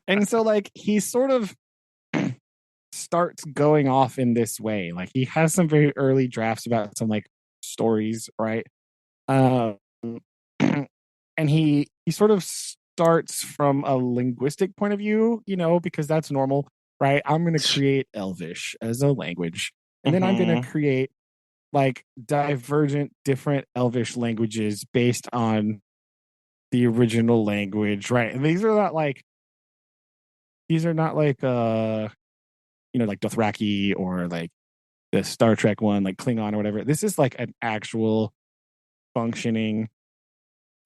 And so like he sort of starts going off in this way. Like, he has some very early drafts about some like stories, right? And he sort of starts from a linguistic point of view, because that's normal, right? I'm going to create Elvish as a language, and then I'm going to create like divergent, different Elvish languages based on the original language, right? And these are not like like Dothraki or like the Star Trek one, like Klingon or whatever. This is like an actual functioning,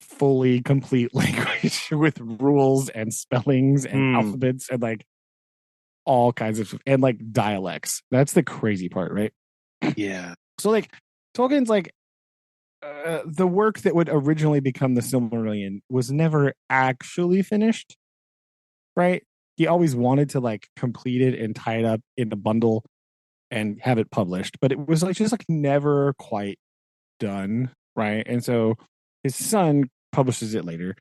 fully complete language with rules and spellings and alphabets and like all kinds of, and like dialects. That's the crazy part, right? Yeah. So like Tolkien's like the work that would originally become the Silmarillion was never actually finished, right? He always wanted to like complete it and tie it up in a bundle and have it published, but it was like just like never quite done, right? And so his son publishes it later.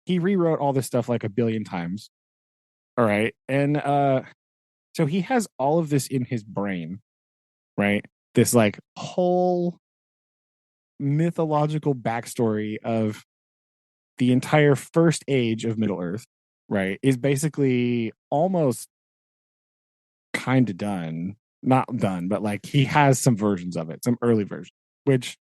he rewrote all this stuff like a billion times. All right. And so he has all of this in his brain, right? This like whole mythological backstory of the entire first age of Middle Earth, right? Is basically almost kind of done. Not done, but like he has some versions of it, some early versions, which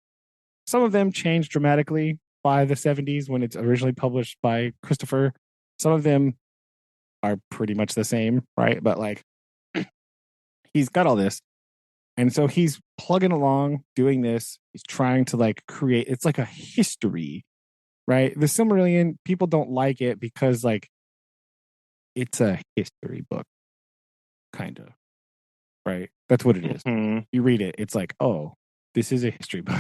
some of them changed dramatically by the 70s when it's originally published by Christopher. Some of them are pretty much the same, right? But like he's got all this. And so he's plugging along doing this. He's trying to like create, it's like a history, right? The Silmarillion, people don't like it because like it's a history book, kind of, right? That's what it is. Mhm. You read it, it's like, oh, this is a history book.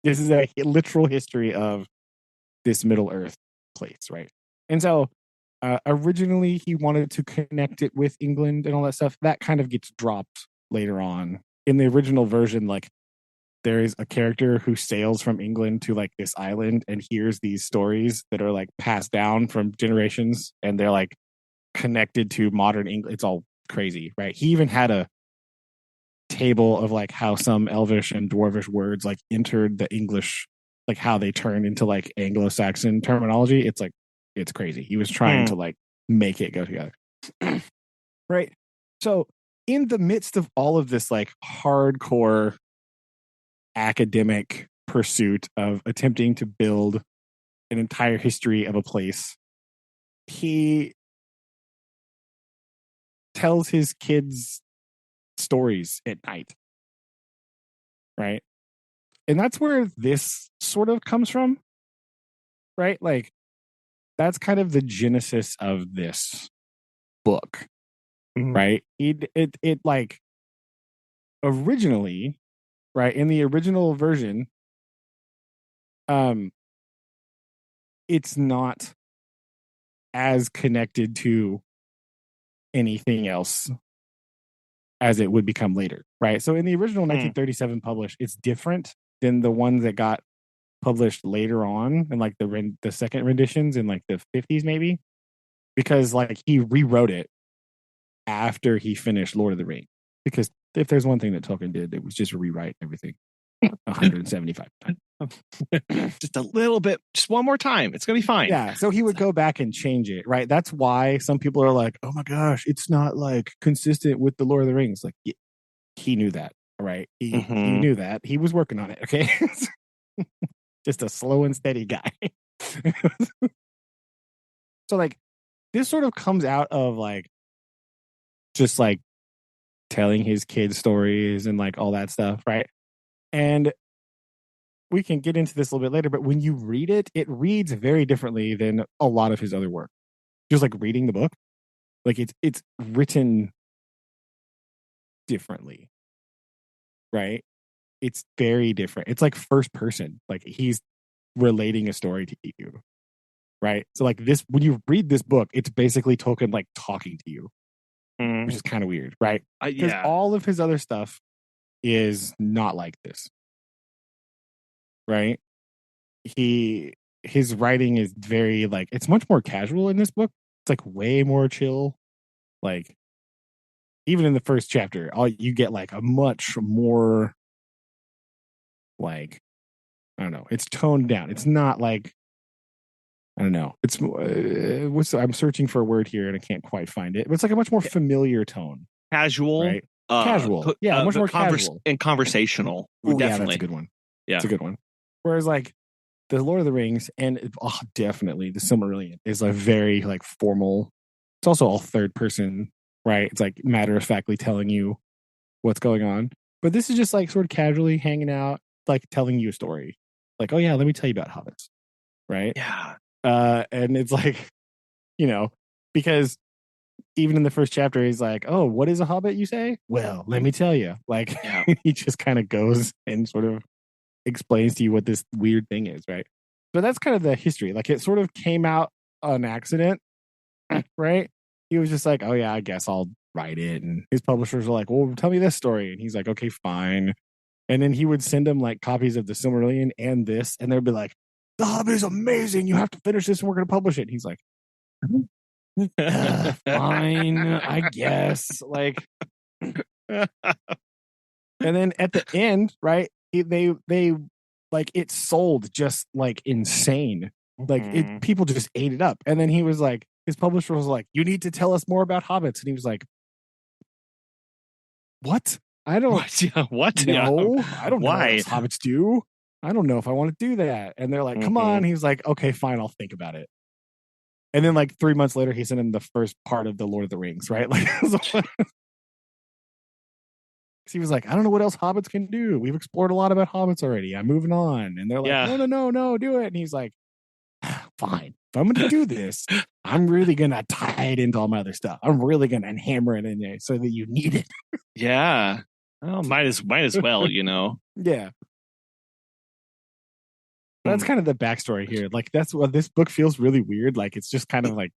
This is a literal history of this Middle Earth place, right? And so originally he wanted to connect it with England and all that stuff. That kind of gets dropped later on. In the original version, like there is a character who sails from England to like this island and hears these stories that are like passed down from generations, and they're like connected to modern English. It's all crazy, right? He even had a table of like how some Elvish and Dwarvish words like entered the English, like how they turned into like Anglo-Saxon terminology. It's like it's crazy. He was trying to like make it go together. Right. So in the midst of all of this like hardcore academic pursuit of attempting to build an entire history of a place, he tells his kids stories at night. Right. And that's where this sort of comes from. Right. Like that's kind of the genesis of this book. Mhm. Right. It like originally, right, in the original version, it's not as connected to anything else as it would become later, right? So in the original 1937 published, it's different than the ones that got published later on, and like the second renditions in like the 50s maybe, because like he rewrote it after he finished Lord of the Rings. Because if there's one thing that Tolkien did, it was just rewrite everything 175 times. Just a little bit, just one more time. It's gonna be fine. Yeah, so he would go back and change it, right? That's why some people are like, "Oh my gosh, it's not like consistent with the Lord of the Rings." Like he knew that, right? He knew that. He was working on it, okay? Just a slow and steady guy. So like this sort of comes out of like just like telling his kids stories and like all that stuff, right? And we can get into this a little bit later, but when you read it, it reads very differently than a lot of his other work. Just like reading the book, like it's written differently, right? It's very different. It's like first person, like he's relating a story to you, right? So like this, when you read this book, it's basically Tolkien like talking to you, which is kind of weird, right? Because all of his other stuff is not like this, right? His writing is very like it's much more casual in this book. It's like way more chill. Like even in the first chapter, all you get like a much more like I don't know. It's toned down. It's not like I don't know. It's I'm searching for a word here and I can't quite find it. But it's like a much more familiar tone. Casual, right? Casual, yeah, much more casual and conversational. Ooh, Definitely, yeah, that's a good one. Yeah, it's a good one. Whereas like the Lord of the Rings and definitely the Silmarillion is a very like formal. It's also all third person, right? It's like matter of factly telling you what's going on. But this is just like sort of casually hanging out, like telling you a story. Like, oh yeah, let me tell you about hobbits, right? yeah. And it's like, you know, because even in the first chapter, he's like, oh, what is a hobbit, you say? Well, let me tell you. Like, he just kind of goes and sort of explains to you what this weird thing is, right? So that's kind of the history. Like, it sort of came out on accident, right? He was just like, oh, yeah, I guess I'll write it. And his publishers were like, well, tell me this story. And he's like, okay, fine. And then he would send them like copies of the Silmarillion and this, and they'd be like, The Hobbit is amazing. You have to finish this and we're going to publish it. And he's like, fine, I guess. Like, and then at the end, right? They like it sold just like insane. Like people just ate it up. And then he was like, his publisher was like, you need to tell us more about hobbits. And he was like, what? I don't what? know. I don't know Why? what else hobbits do. I don't know if I want to do that. And they're like, come on. He's like, okay, fine, I'll think about it. And then like 3 months later, he sent him the first part of the Lord of the Rings, right? Like, he was like, I don't know what else hobbits can do. We've explored a lot about hobbits already. I'm moving on. And they're like, no, do it. And he's like, fine. If I'm going to do this, I'm really going to tie it into all my other stuff. I'm really going to hammer it in there so that you need it. Yeah. Well, might as well, you know. Yeah. That's kind of the backstory here. Like, that's what this book feels really weird. Like, it's just kind of like,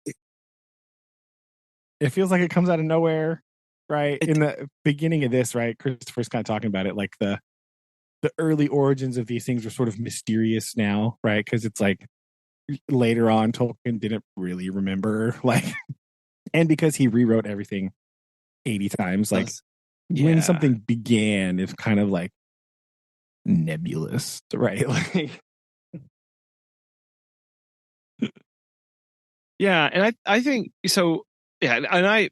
it feels like it comes out of nowhere, right? In the beginning of this, right? Christopher's kind of talking about it. Like, the early origins of these things are sort of mysterious now, right? Because it's like later on, Tolkien didn't really remember, like, and because he rewrote everything 80 times, like, when something began is kind of like nebulous, right? Like, yeah, and I think so. Yeah, and I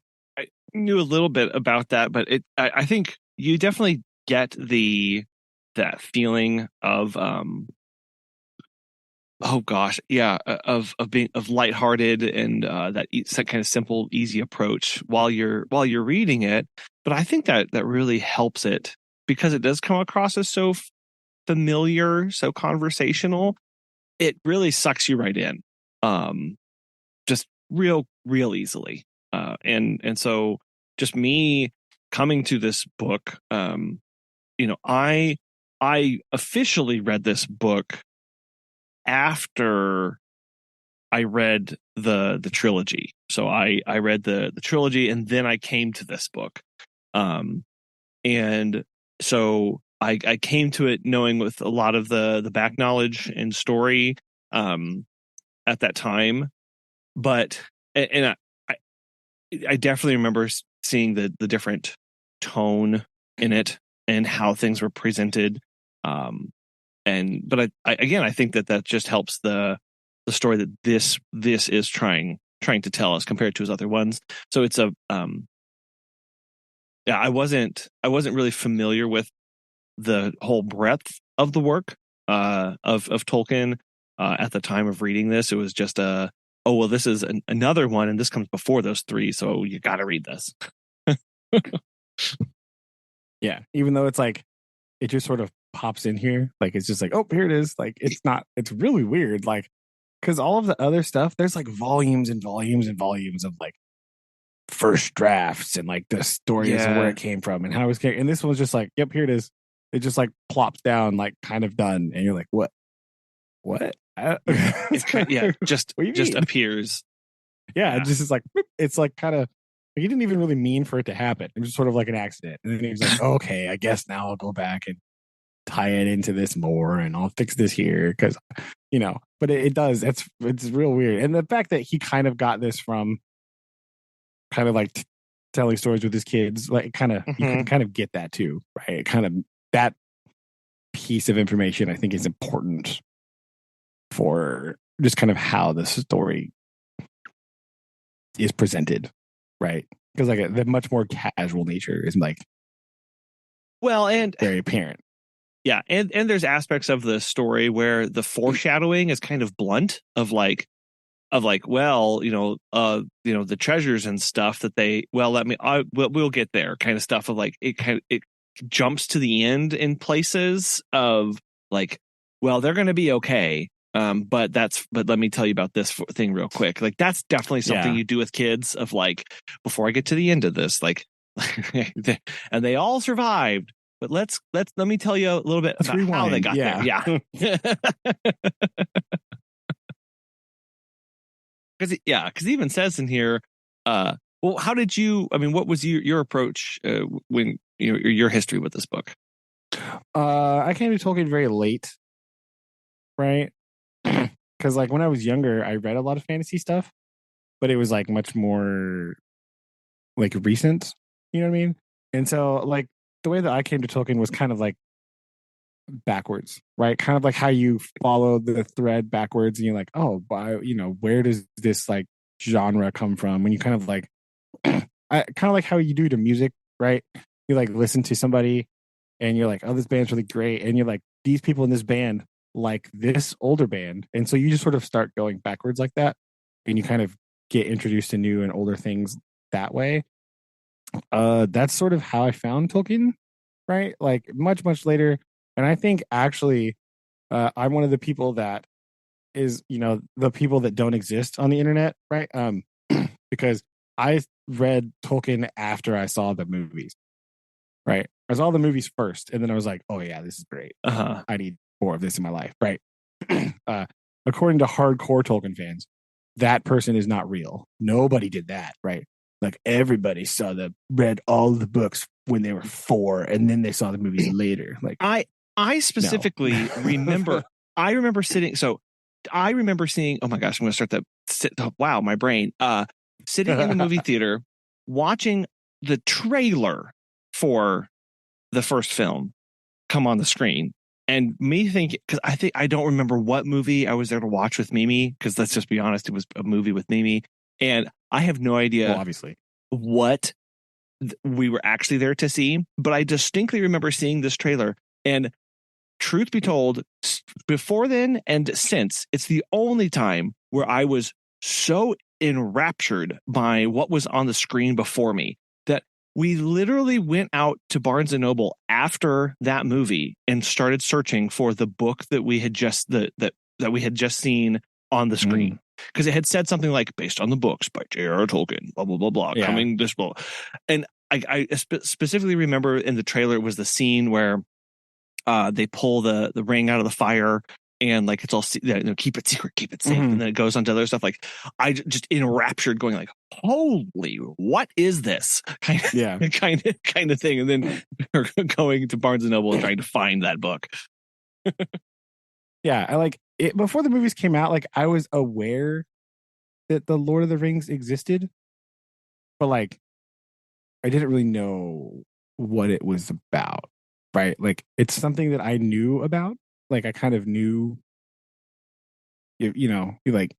knew a little bit about that, but I think you definitely get that feeling of oh gosh, yeah, of being lighthearted and that kind of simple, easy approach while you're reading it. But I think that really helps it because it does come across as so familiar, so conversational. It really sucks you right in, just real easily. And so just me coming to this book, you know, I officially read this book after I read the trilogy. So I read the trilogy and then I came to this book. And so I came to it knowing with a lot of the back knowledge and story at that time. But and I definitely remember seeing the different tone in it and how things were presented. But I think that just helps the story that this is trying to tell us compared to his other ones. So it's I wasn't really familiar with the whole breadth of the work of Tolkien at the time of reading this. It was just this is another one, and this comes before those three, so you got to read this. Yeah, even though it's like it just sort of pops in here, like it's just like, oh, here it is. Like it's really weird, like because all of the other stuff, there's like volumes and volumes and volumes of like first drafts and like the stories of where it came from and how it was. And this one's just like, yep, here it is. It just like plops down, like kind of done, and you're like, what? Just appears. Yeah, it just is like it's like kind of he didn't even really mean for it to happen. It was just sort of like an accident, and then he was like, okay, I guess now I'll go back and tie it into this more, and I'll fix this here because you know. But it does. It's real weird, and the fact that he kind of got this from kind of like telling stories with his kids, like kind of you can kind of get that too, right? Kind of that piece of information I think is important for just kind of how the story is presented, right? Because like the much more casual nature is like and very apparent. Yeah, and there's aspects of the story where the foreshadowing is kind of blunt of like well, the treasures and stuff that we'll get there kind of stuff of like it jumps to the end in places of like, well, they're going to be okay. But let me tell you about this thing real quick. Like that's definitely something you do with kids of like, before I get to the end of this, like, and they all survived. But let me tell you a little bit about how they got there. Yeah. Because it even says in here, well, how did you? I mean, what was your approach when your history with this book? I came to Tolkien very late, right? because like when I was younger, I read a lot of fantasy stuff, but it was like much more like recent. You know what I mean? And so like the way that I came to Tolkien was kind of like backwards, right? Kind of like how you follow the thread backwards, and you're like, oh, where does this like genre come from? When you kind of like, kind of like how you do to music, right? You like listen to somebody, and you're like, oh, this band's really great, and you're like, these people in this band like this older band, and so you just sort of start going backwards like that, and you kind of get introduced to new and older things that way. That's sort of how I found Tolkien, right? Like much later, and I think actually, I'm one of the people that is, the people that don't exist on the internet, right? Because I read Tolkien after I saw the movies, right? I saw the movies first, and then I was like, oh yeah, this is great. I need more of this in my life, right? According to hardcore Tolkien fans, that person is not real. Nobody did that, right? Like everybody read all the books when they were 4, and then they saw the movies later. Like I specifically remember. I remember sitting. So I remember seeing. Oh my gosh, I'm going to start that. Wow, my brain. Sitting in the movie theater, watching the trailer for the first film come on the screen, and me thinking, because I don't remember what movie I was there to watch with Mimi. Because let's just be honest, it was a movie with Mimi, and I have no idea. Well, obviously, what we were actually there to see, but I distinctly remember seeing this trailer, and truth be told, before then and since, it's the only time where I was so enraptured by what was on the screen before me that we literally went out to Barnes and Noble after that movie and started searching for the book that we had just that we had just seen on the screen. Because it had said something like based on the books by J.R.R. Tolkien, blah blah blah blah, coming this book, and I specifically remember in the trailer it was the scene where they pull the ring out of the fire, and like it's all keep it secret, keep it safe, and then it goes on to other stuff. Like I just enraptured, going like, holy, what is this kind of thing? And then going to Barnes and Noble and trying to find that book. Yeah, I like it before the movies came out. Like I was aware that the Lord of the Rings existed, but like I didn't really know what it was about, right? Like it's something that I knew about. Like I kind of knew, you like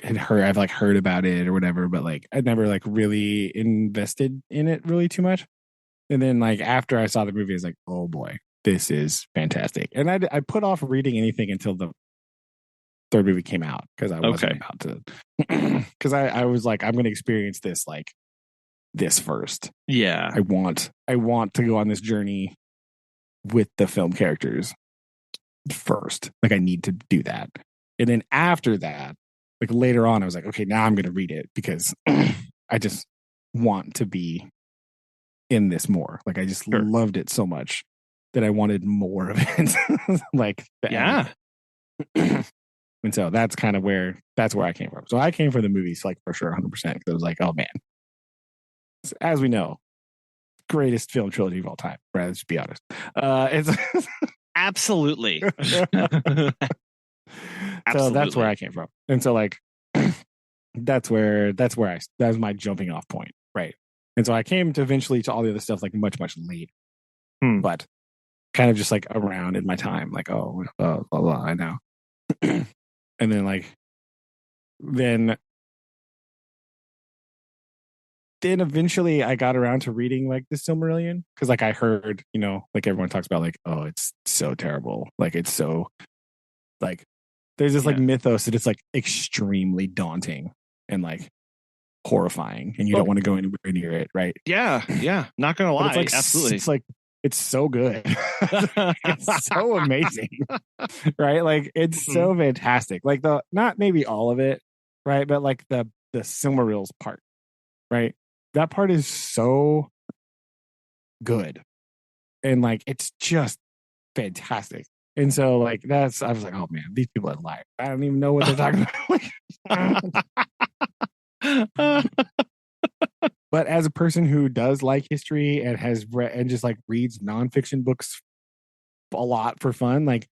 I've like heard about it or whatever, but like I'd never like really invested in it really too much. And then like after I saw the movie, I was like, oh boy, this is fantastic. And I put off reading anything until the third movie came out because I wasn't about to. Because I was like, I'm going to experience this like this first. Yeah, I want to go on this journey with the film characters first. Like I need to do that, and then after that, like later on, I was like, okay, now I'm going to read it because I just want to be in this more. Like I just loved it so much that I wanted more of it. Like yeah. And so that's kind of where I came from. So I came from the movies like for sure 100% because I was like, oh man, as we know, greatest film trilogy of all time. Right? Let's be honest. It's absolutely. So that's where I came from. And so like that's my jumping off point. Right. And so I came to eventually to all the other stuff like much later. But kind of just like around in my time, like, oh, blah, blah, I know. And then like then eventually I got around to reading like the Silmarillion because like I heard, like everyone talks about like, oh, it's so terrible. Like it's so like there's this like mythos that it's like extremely daunting and like horrifying and you don't want to go anywhere near it, right? Yeah. Not gonna lie. It's like, absolutely. It's like it's so good. It's so amazing. Right? Like it's so fantastic. Like not maybe all of it, right? But like the Silmarils part, right? That part is so good. And like it's just fantastic. And so like I was like, oh man, these people are liars. I don't even know what they're talking about. But as a person who does like history and has read and just like reads nonfiction books a lot for fun, like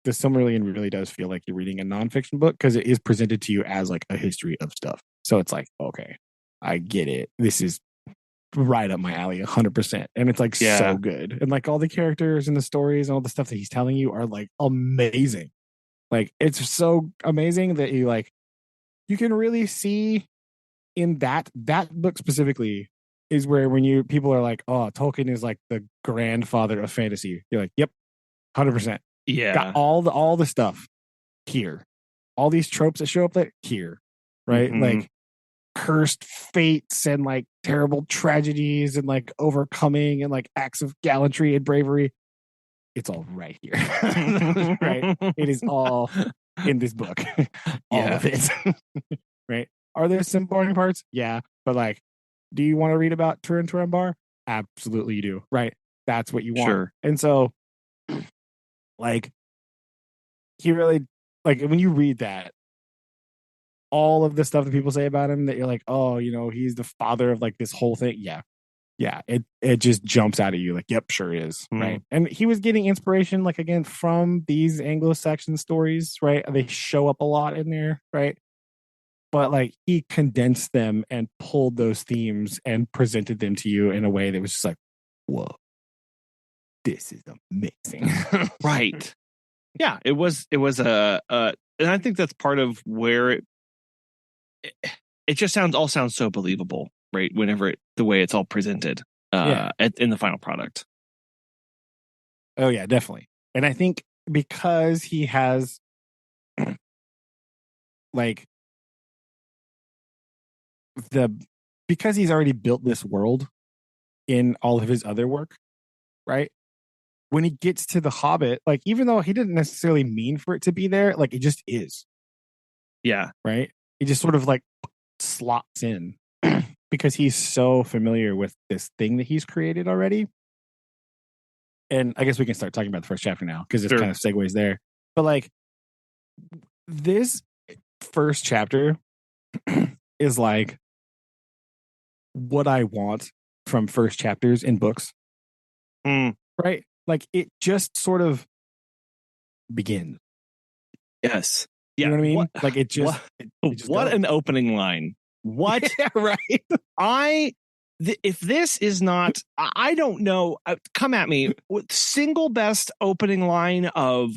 the Silmarillion really does feel like you're reading a nonfiction book because it is presented to you as like a history of stuff. So it's like, okay, I get it. This is right up my alley 100%. And it's like so good. And like all the characters and the stories and all the stuff that he's telling you are like amazing. Like it's so amazing that you can really see in that book specifically is where when people are like, oh, Tolkien is like the grandfather of fantasy. You're like, yep, 100%. Yeah. Got all the stuff here. All these tropes that show up there here, right? Mm-hmm. Like cursed fates and like terrible tragedies and like overcoming and like acts of gallantry and bravery. It's all right here. Right? It is all in this book. All of it. Right? Are there some boring parts? Yeah. But like, do you want to read about Turin Turambar? Absolutely you do. Right? That's what you want. Sure. And so like he really like when you read that, all of the stuff that people say about him that you're like, oh, he's the father of like this whole thing. Yeah, it just jumps out at you like, yep, sure is. Right. And he was getting inspiration, like again, from these Anglo-Saxon stories, right? They show up a lot in there, right? But like he condensed them and pulled those themes and presented them to you in a way that was just like, whoa, this is amazing. Right. Yeah, it was and I think that's part of where it just sounds so believable, right? Whenever the way it's all presented in the final product. Oh yeah, definitely. And I think because he has like because he's already built this world in all of his other work, right? When he gets to the Hobbit, like even though he didn't necessarily mean for it to be there, like it just is. Yeah. Right? It just sort of like slots in because he's so familiar with this thing that he's created already. And I guess we can start talking about the first chapter now because it kind of segues there. But like this first chapter is like what I want from first chapters in books. Right? Like it just sort of begins. Yes. You know what I mean? Like it just. What an opening line. What? Yeah, right. If this is not, I don't know. Come at me with single best opening line of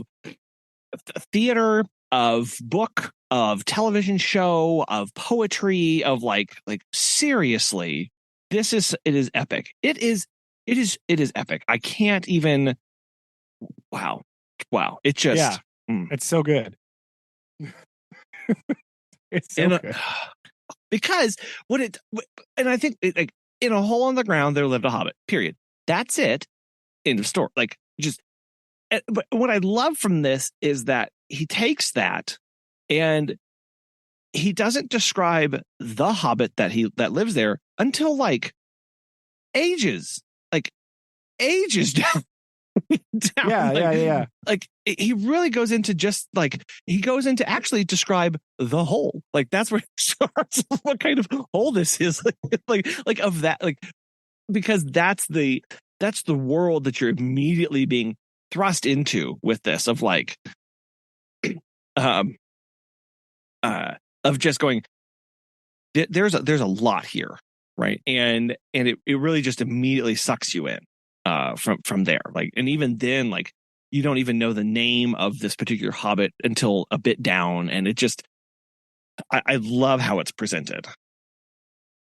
theater, of book, of television show, of poetry, of like seriously, it is epic. It is epic. I can't even. Wow. It just. It's so good. It's so good. Because and I think like in a hole in the ground there lived a hobbit. Period. That's it. End of story. Like just. But what I love from this is that he takes that and he doesn't describe the hobbit that lives there until like ages down. Yeah. Like he really goes into actually describe the hole. Like that's where he starts. What kind of hole this is? Like of that. Like because that's the world that you're immediately being thrust into with this of like, of just going. There's a lot here, right? And it really just immediately sucks you in. From there, like, and even then, like, you don't even know the name of this particular hobbit until a bit down, and it just, I love how it's presented.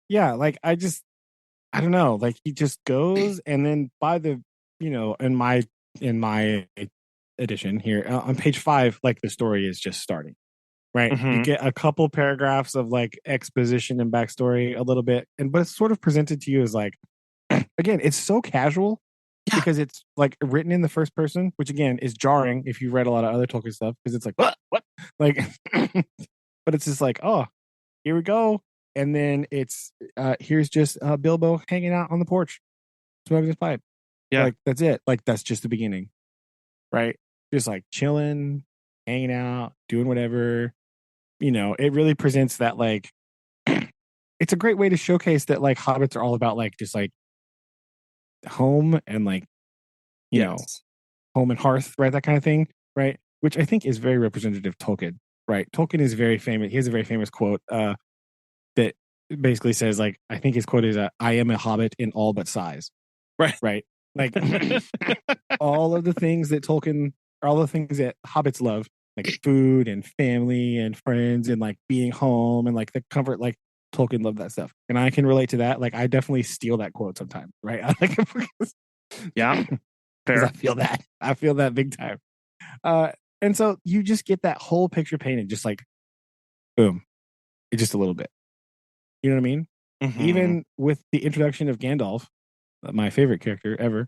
Yeah, like I don't know, like he just goes, and then by the, in my edition here on page 5, like the story is just starting, right? You get a couple paragraphs of like exposition and backstory, a little bit, but it's sort of presented to you as like. Again, it's so casual because it's like written in the first person, which again is jarring if you've read a lot of other Tolkien stuff because it's like what like, but it's just like, oh, here we go, and then it's here's just Bilbo hanging out on the porch, smoking his pipe. Yeah, like that's it. Like that's just the beginning, right? Just like chilling, hanging out, doing whatever. It really presents that like. It's a great way to showcase that like hobbits are all about like just like home and like you know home and hearth, right? That kind of thing, right? which I think is very representative of Tolkien, right? Tolkien is very famous. He has a very famous quote that basically says, like, I think his quote is, "I am a hobbit in all but size." Right. Like all of the things that Tolkien, all the things that hobbits love, like food and family and friends and like being home and like the comfort, like Tolkien loved that stuff. And I can relate to that. Like I definitely steal that quote sometimes, right? I like it because Yeah. because Fair. I feel that. I feel that big time. And so you just get that whole picture painted, just like boom, just a little bit. You know what I mean? Mhm. Even with the introduction of Gandalf, my favorite character ever,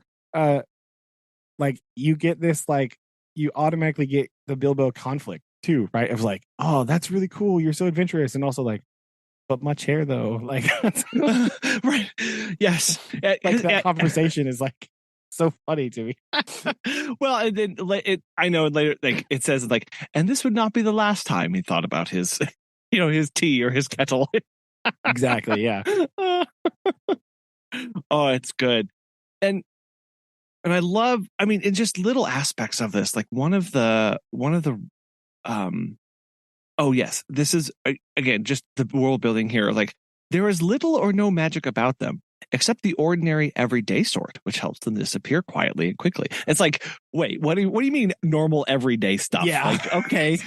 like you get this, like you automatically get the Bilbo conflict too, right? Of like, oh, that's really cool. You're so adventurous, and also like, but much hair though. Like, Right. Yes. like that conversation is like so funny to me. Well, and then I know later, like it says, like, and this would not be the last time he thought about his, his tea or his kettle. Exactly. Yeah. Oh, it's good, and I love. I mean, in just little aspects of this, like one of the um. Oh yes, this is again just the world building here. Like there is little or no magic about them, except the ordinary everyday sort, which helps them disappear quietly and quickly. It's like, wait, what do you mean normal everyday stuff? Yeah. Like, okay,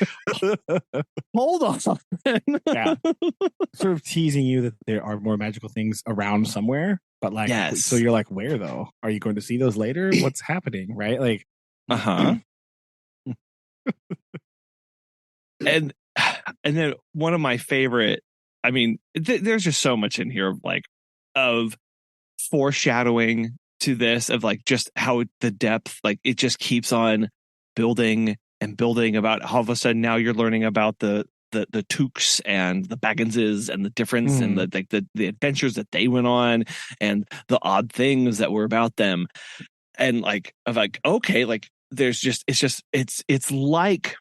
hold on. Yeah. Sort of teasing you that there are more magical things around somewhere, but like, Yes. so you're like, where though? Are you going to see those later? What's happening? Right? Like, and then one of my favorite. I mean, there's just so much in here of like of foreshadowing to this of like just how the depth, like it just keeps on building and building about how all of a sudden now you're learning about the Tukes and the Bagginses and the difference and the like the adventures that they went on and the odd things that were about them, and like of like, okay, like there's just it's like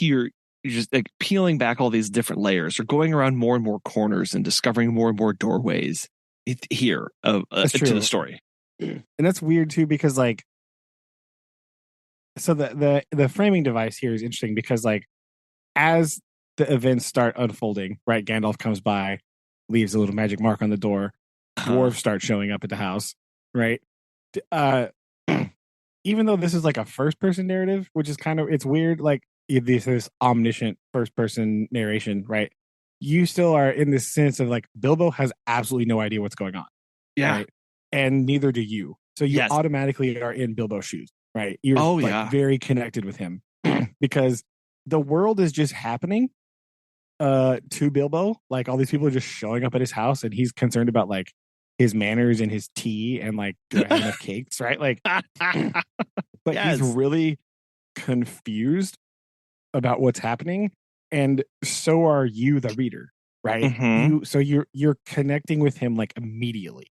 you're just like peeling back all these different layers or going around more and more corners and discovering more and more doorways here to the story. And that's weird too, because like, so the framing device here is interesting because like as the events start unfolding, right? Gandalf comes by, leaves a little magic mark on the door. Dwarves start showing up at the house, right? Even though this is like a first person narrative, which is kind of, it's weird, like this omniscient first person narration, right? You still are in this sense of like Bilbo has absolutely no idea what's going on. Yeah. Right? And neither do you. So you automatically are in Bilbo's shoes, right? You're very connected with him because the world is just happening to Bilbo. Like all these people are just showing up at his house and he's concerned about like his manners and his tea and like, do I have enough cakes, right? Like, but he's really confused about what's happening, and so are you, the reader, right? You're connecting with him like immediately.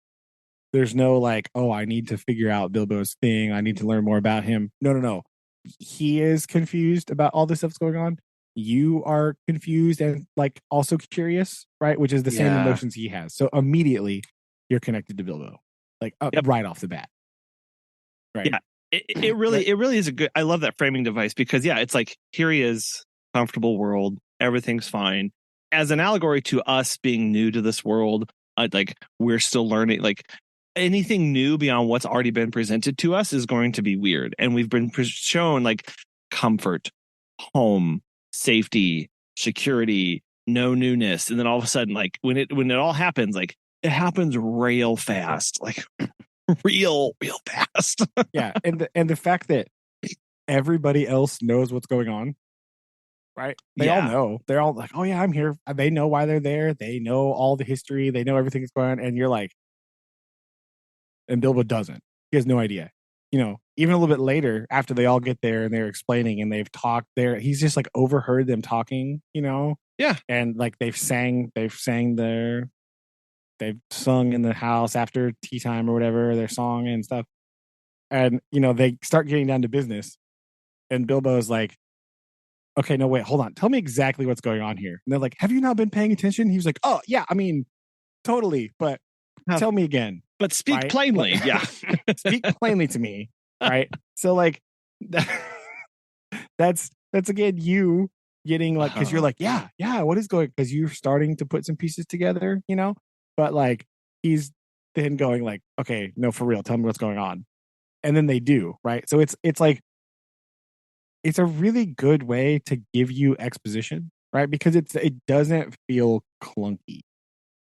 There's no like, oh, I need to figure out Bilbo's thing. I need to learn more about him. No. He is confused about all this stuff's going on. You are confused and like also curious, right? Which is the same emotions he has. So immediately you're connected to Bilbo, like right off the bat. Right. Yeah. It really is a good. I love that framing device because it's like here he is, comfortable world, everything's fine. As an allegory to us being new to this world, like we're still learning. Like anything new beyond what's already been presented to us is going to be weird, and we've been shown like comfort, home, safety, security, no newness, and then all of a sudden, like when it all happens, like it happens real fast, like. real fast. Yeah, and the fact that everybody else knows what's going on, right? They all know. They're all like, "Oh yeah, I'm here." They know why they're there. They know all the history. They know everything that's going on. And you're like, and Bilbo doesn't. He has no idea. Even a little bit later, after they all get there and they're explaining and they've talked there, he's just like overheard them talking. Yeah, and like they've sung in the house after tea time or whatever, their song and stuff. And, they start getting down to business. And Bilbo's like, okay, no, wait, hold on. Tell me exactly what's going on here. And they're like, have you not been paying attention? He was like, oh, yeah, I mean, totally. But tell me again. But speak plainly. Yeah. Speak plainly to me. Right. So, like, that's again you getting like, because you're like, yeah, what is going, because you're starting to put some pieces together, but like he's then going like, okay, no, for real, tell me what's going on. And then they do, right? So it's like, it's a really good way to give you exposition, right? Because it doesn't feel clunky,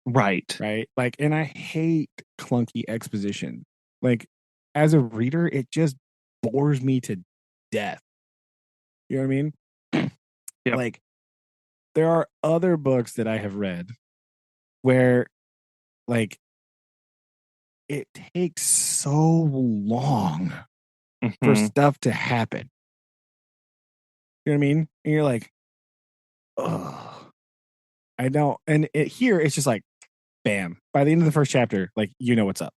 Right. Like, and I hate clunky exposition. Like, as a reader, it just bores me to death. You know what I mean? Yep. Like, there are other books that I have read where, like, it takes so long for stuff to happen. You know what I mean? And you're like, oh, I don't. And here, it's just like, bam. By the end of the first chapter, like, you know what's up.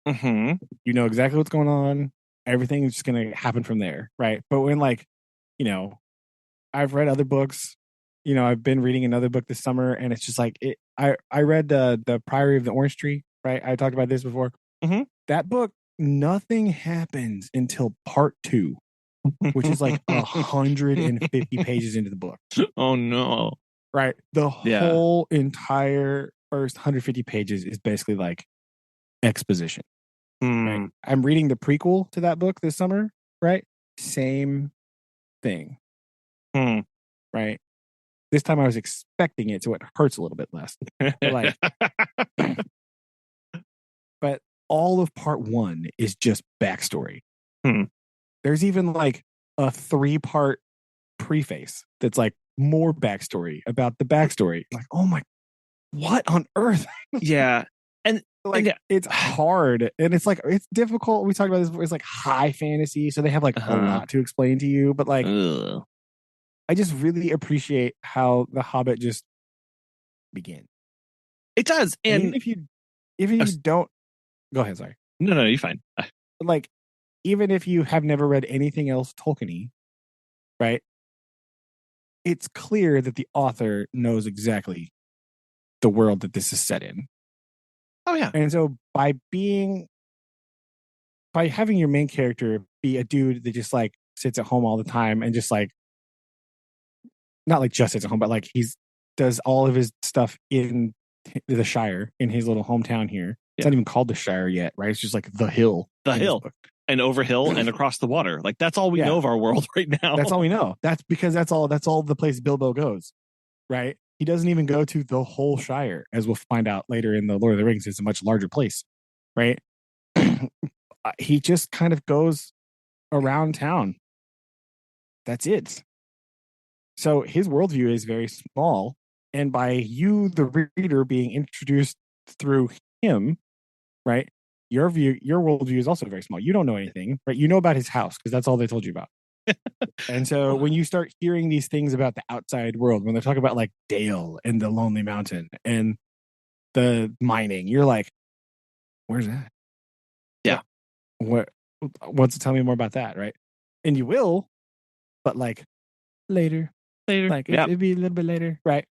You know exactly what's going on. Everything's just going to happen from there, right? But when, like, I've read other books. I've been reading another book this summer, and it's just like I read the Priory of the Orange Tree, right? I talked about this before. That book, nothing happens until part 2, which is like 150 pages into the book. Oh no! Right, the whole entire first 150 pages is basically like exposition. Right? I'm reading the prequel to that book this summer. Right, same thing. Right. This time I was expecting it, so it hurts a little bit less. But but all of part 1 is just backstory. There's even like a 3-part preface that's like more backstory about the backstory. Like, oh my, what on earth? Yeah. And like, it's hard, and it's like, it's difficult. We talked about this before. It's like high fantasy, so they have like a lot to explain to you, but like, I just really appreciate how The Hobbit just begins. It does. And even if you don't, go ahead, sorry. No, you're fine. But like, even if you have never read anything else Tolkien-y, right? It's clear that the author knows exactly the world that this is set in. Oh yeah. And so by having your main character be a dude that just like sits at home all the time and just like, not like just sits at home, but like does all of his stuff in the Shire, in his little hometown here. It's not even called the Shire yet, right? It's just like the hill. And over hill and across the water. Like, that's all we know of our world right now. That's all we know. That's because that's all the place Bilbo goes, right? He doesn't even go to the whole Shire, as we'll find out later in the Lord of the Rings. It's a much larger place, right? He just kind of goes around town. That's it. So his worldview is very small. And by you, the reader, being introduced through him, right? Your worldview is also very small. You don't know anything, right? You know about his house because that's all they told you about. And so when you start hearing these things about the outside world, when they talk about like Dale and the Lonely Mountain and the mining, you're like, where's that? Yeah. What's to tell me more about that, right? And you will, but like later. Like it'd be a little bit later, right?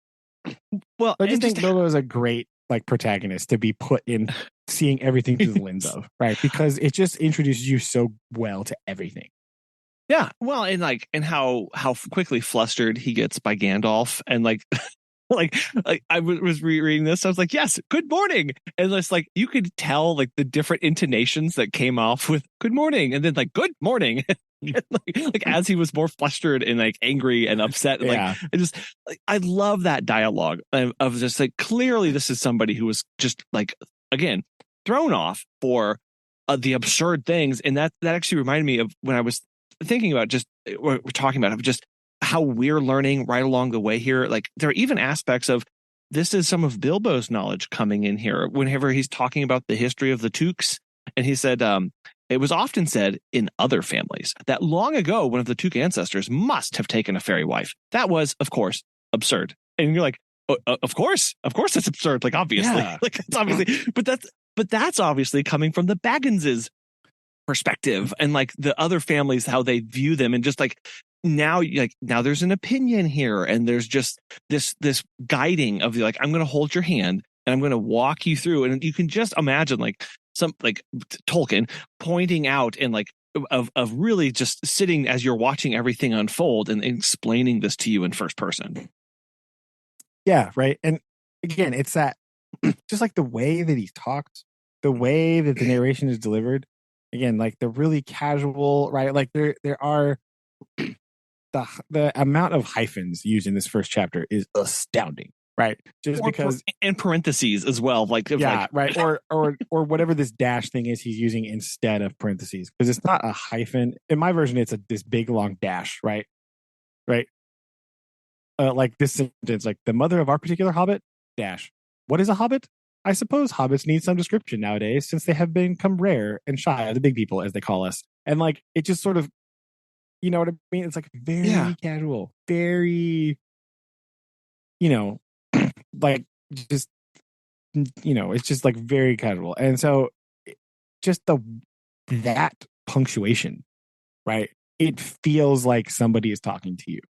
Well, I just think Bilbo is a great like protagonist to be put in seeing everything through the lens of, right? Because it just introduces you so well to everything. Yeah. Well, and how quickly flustered he gets by Gandalf, and like like I was rereading this, I was like, yes, good morning. And it's like, you could tell like the different intonations that came off with good morning and then like good morning. like as he was more flustered and like angry and upset. And like, I love that dialogue of just like, clearly this is somebody who was just like, again, thrown off for the absurd things. And that actually reminded me of when I was thinking about just, we're talking about just how we're learning right along the way here. Like, there are even aspects of this is some of Bilbo's knowledge coming in here whenever he's talking about the history of the Tooks. And he said, it was often said in other families that long ago, one of the Took ancestors must have taken a fairy wife. That was, of course, absurd. And you're like, of course, that's absurd. Like, obviously, like it's obviously, but that's obviously coming from the Bagginses perspective and like the other families, how they view them. And just like, now there's an opinion here, and there's just this guiding of like, I'm going to hold your hand and I'm going to walk you through. And you can just imagine like some like Tolkien pointing out and like of really just sitting as you're watching everything unfold and explaining this to you in first person. Yeah, right. And again, it's that just like the way that he talks, the way that the narration is delivered. Again, like the really casual, right? Like there are the amount of hyphens used in this first chapter is astounding, right? Just because, and parentheses as well, right, or whatever this dash thing is he's using instead of parentheses, because it's not a hyphen. In my version, it's this big long dash, right? Right. Like this sentence, like the mother of our particular hobbit dash. What is a hobbit? I suppose hobbits need some description nowadays, since they have become rare and shy of the big people, as they call us. And like it just sort of, you know what I mean? It's like very casual, very, like just, it's just like very casual. And so just that punctuation, right? It feels like somebody is talking to you,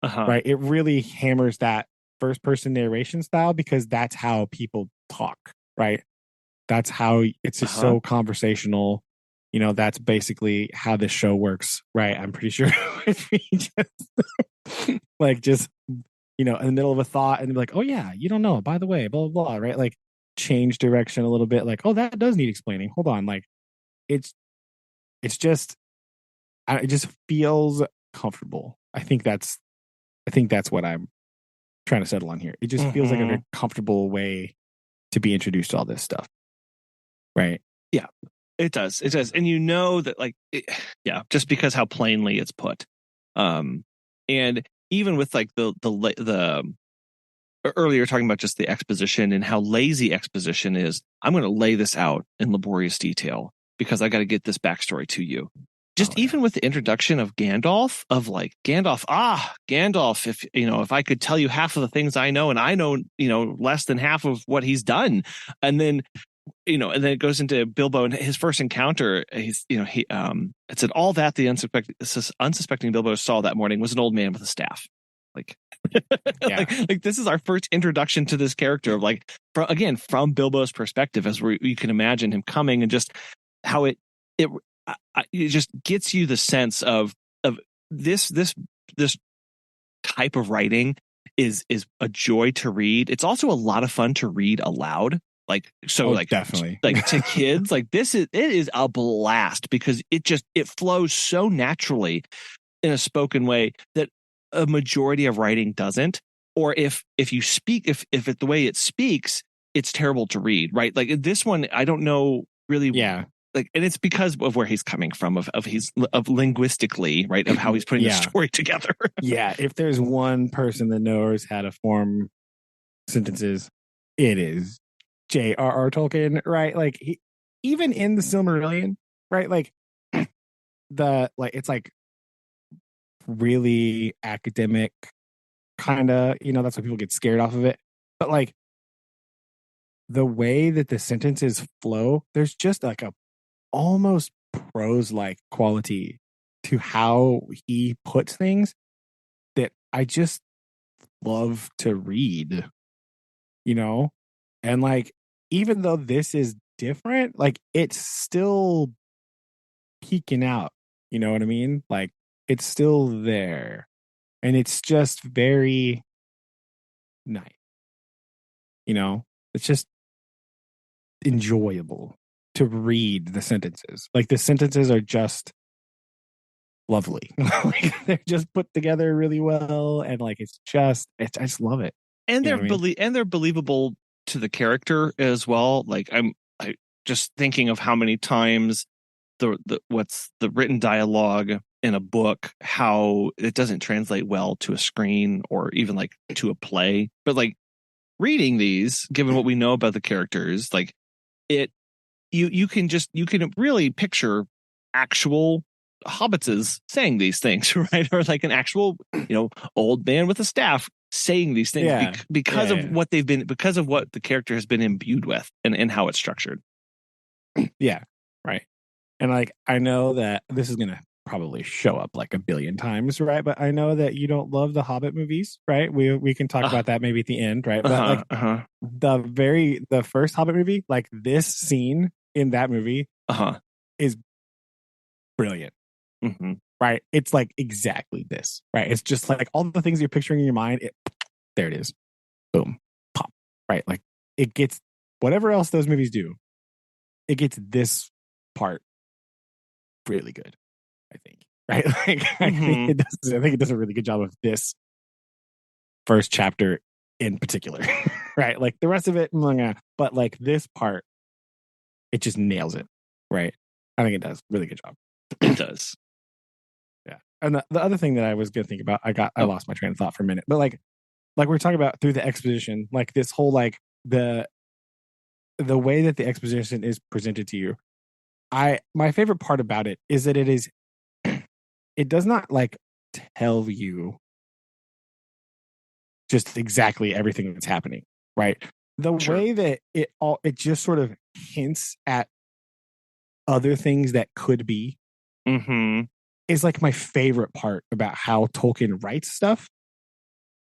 right? It really hammers that first person narration style, because that's how people talk, right? That's how it's just so conversational. That's basically how this show works, right? I'm pretty sure if we just like in the middle of a thought and be like, oh yeah, you don't know, by the way, blah blah blah, right? Like change direction a little bit, like, oh, that does need explaining. Hold on, like it's just it just feels comfortable. I think that's what I'm trying to settle on here. It just feels like a very comfortable way to be introduced to all this stuff, right? Yeah, it does. And that just because how plainly it's put. And even with like the earlier talking about just the exposition and how lazy exposition is, I'm going to lay this out in laborious detail because I got to get this backstory to you. Just even with the introduction of Gandalf, Gandalf, if I could tell you half of the things I know, and I know, less than half of what he's done. And then, and then it goes into Bilbo and his first encounter. It said all that the unsuspecting Bilbo saw that morning was an old man with a staff. Like, like this is our first introduction to this character of from Bilbo's perspective, as you can imagine him coming, and just how it just gets you the sense of this type of writing is a joy to read. It's also a lot of fun to read aloud. Definitely, like to kids, like it is a blast because it flows so naturally in a spoken way that a majority of writing doesn't. Or if the way it speaks, it's terrible to read, right? Like this one, I don't know really. Yeah. Like, and it's because of where he's coming from, of linguistically, right, of how he's putting the story together. Yeah, if there's one person that knows how to form sentences, it is J.R.R. Tolkien, right? Like even in the Silmarillion, right? Like it's like really academic, kind of. That's why people get scared off of it. But like the way that the sentences flow, there's just like a almost prose-like quality to how he puts things that I just love to read, and like even though this is different, like it's still peeking out, you know what I mean? Like it's still there, and it's just very nice, it's just enjoyable to read the sentences. Like the sentences are just lovely. Like they're just put together really well, and like I just love it. And they're believable to the character as well. Like I just thinking of how many times what's the written dialogue in a book, how it doesn't translate well to a screen or even like to a play. But like reading these, given what we know about the characters, like you can really picture actual hobbitses saying these things, right? Or like an actual, old man with a staff saying these things because of what the character has been imbued with and how it's structured. Yeah. Right. And like, I know that this is going to probably show up like a billion times, right? But I know that you don't love the Hobbit movies, right? We can talk about that maybe at the end, right? But like the first Hobbit movie, like this scene in that movie is brilliant. Mm-hmm. Right? It's like exactly this. Right? It's just like all the things you're picturing in your mind. There it is. Boom, pop. Right? Like it gets whatever else those movies do. It gets this part really good. I think. Right? Like I think it does. I think it does a really good job of this first chapter in particular. Right? Like the rest of it, but like this part, it just nails it. Right? I think it does really good job. It does. Yeah. And the other thing that I was gonna think about, I lost my train of thought for a minute, but like we're talking about through the exposition, like this whole like the way that the exposition is presented to you. My favorite part about it is that it does not like tell you just exactly everything that's happening, right? The way that it just sort of hints at other things that could be is like my favorite part about how Tolkien writes stuff,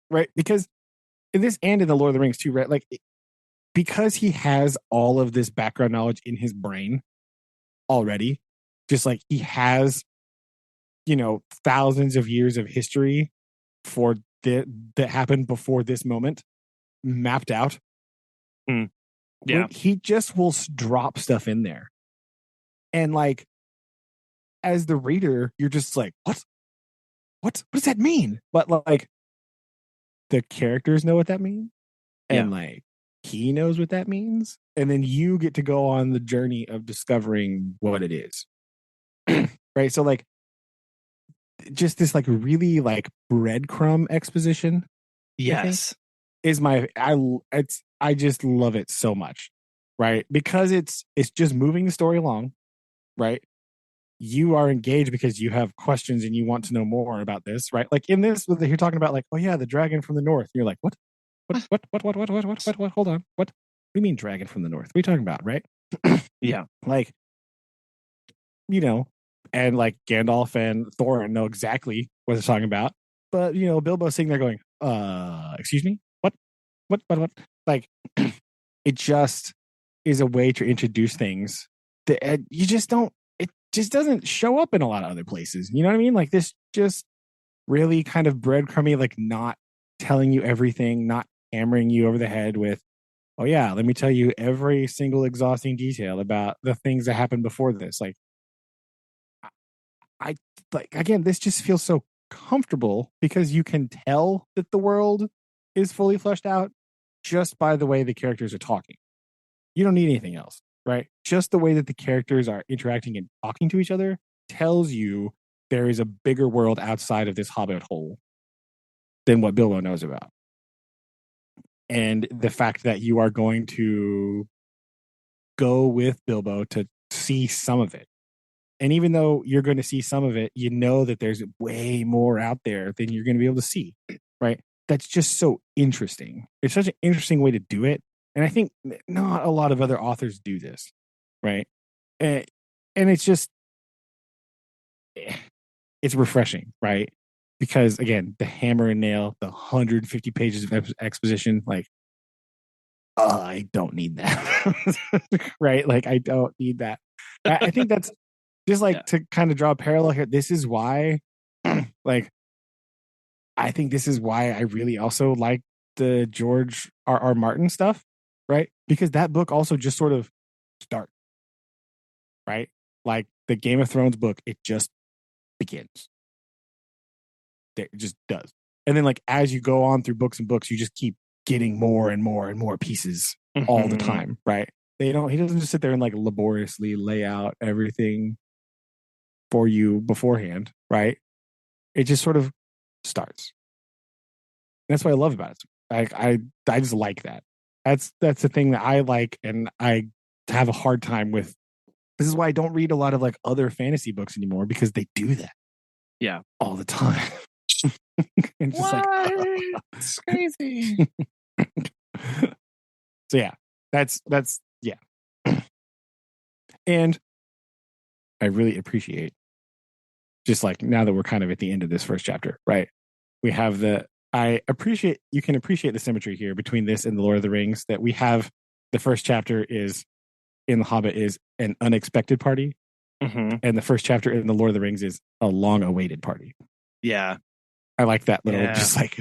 right? Because in this and in the Lord of the Rings too, right? Like because he has all of this background knowledge in his brain already, just like he has, thousands of years of history for that happened before this moment mapped out. Yeah. He just will drop stuff in there. And like, as the reader, you're just like, what does that mean? But like, the characters know what that means. And like, he knows what that means. And then you get to go on the journey of discovering what it is. Right. So like, just this like really like breadcrumb exposition. Yes. Is I just love it so much. Right. Because it's just moving the story along. Right. You are engaged because you have questions and you want to know more about this. Right. Like in this, you're talking about like, oh yeah, the dragon from the north. You're like, what? Hold on. What do you mean dragon from the north? What are you talking about? Right. Yeah. Like, and like Gandalf and Thorin know exactly what they're talking about. But, Bilbo's sitting there going, excuse me? What? Like, it just is a way to introduce things that you just don't, it just doesn't show up in a lot of other places. You know what I mean? Like, this just really kind of breadcrumby, like not telling you everything, not hammering you over the head with, oh yeah, let me tell you every single exhausting detail about the things that happened before this. Like, I like again, this just feels so comfortable because you can tell that the world is fully fleshed out just by the way the characters are talking. You don't need anything else, right? Just the way that the characters are interacting and talking to each other tells you there is a bigger world outside of this hobbit hole than what Bilbo knows about. And the fact that you are going to go with Bilbo to see some of it. And even though you're going to see some of it, you know that there's way more out there than you're going to be able to see, right? That's just so interesting. It's such an interesting way to do it. And I think not a lot of other authors do this, right? And it's just, it's refreshing, right? Because again, the hammer and nail, the 150 pages of exposition, like, I don't need that, right? Like, I don't need that. I think that's just like to kind of draw a parallel here. This is why, like, I think this is why I really also like the George R. Martin stuff, right? Because that book also just sort of starts, right? Like the Game of Thrones book, it just begins. It just does. And then like as you go on through books and books, you just keep getting more and more and more pieces all the time, right? He doesn't just sit there and like laboriously lay out everything for you beforehand, right? It just sort of starts. That's what I love about it. I just like that. That's the thing that I like, and I have a hard time with. This is why I don't read a lot of like other fantasy books anymore, because they do that. Yeah, all the time. And just what? Like, it's crazy. So yeah, that's yeah. And I really appreciate, just like now that we're kind of at the end of this first chapter, right? We have you can appreciate the symmetry here between this and the Lord of the Rings, that we have the first chapter is in the Hobbit is an unexpected party, And the first chapter in the Lord of the Rings is a long-awaited party. Yeah, I like that little, just like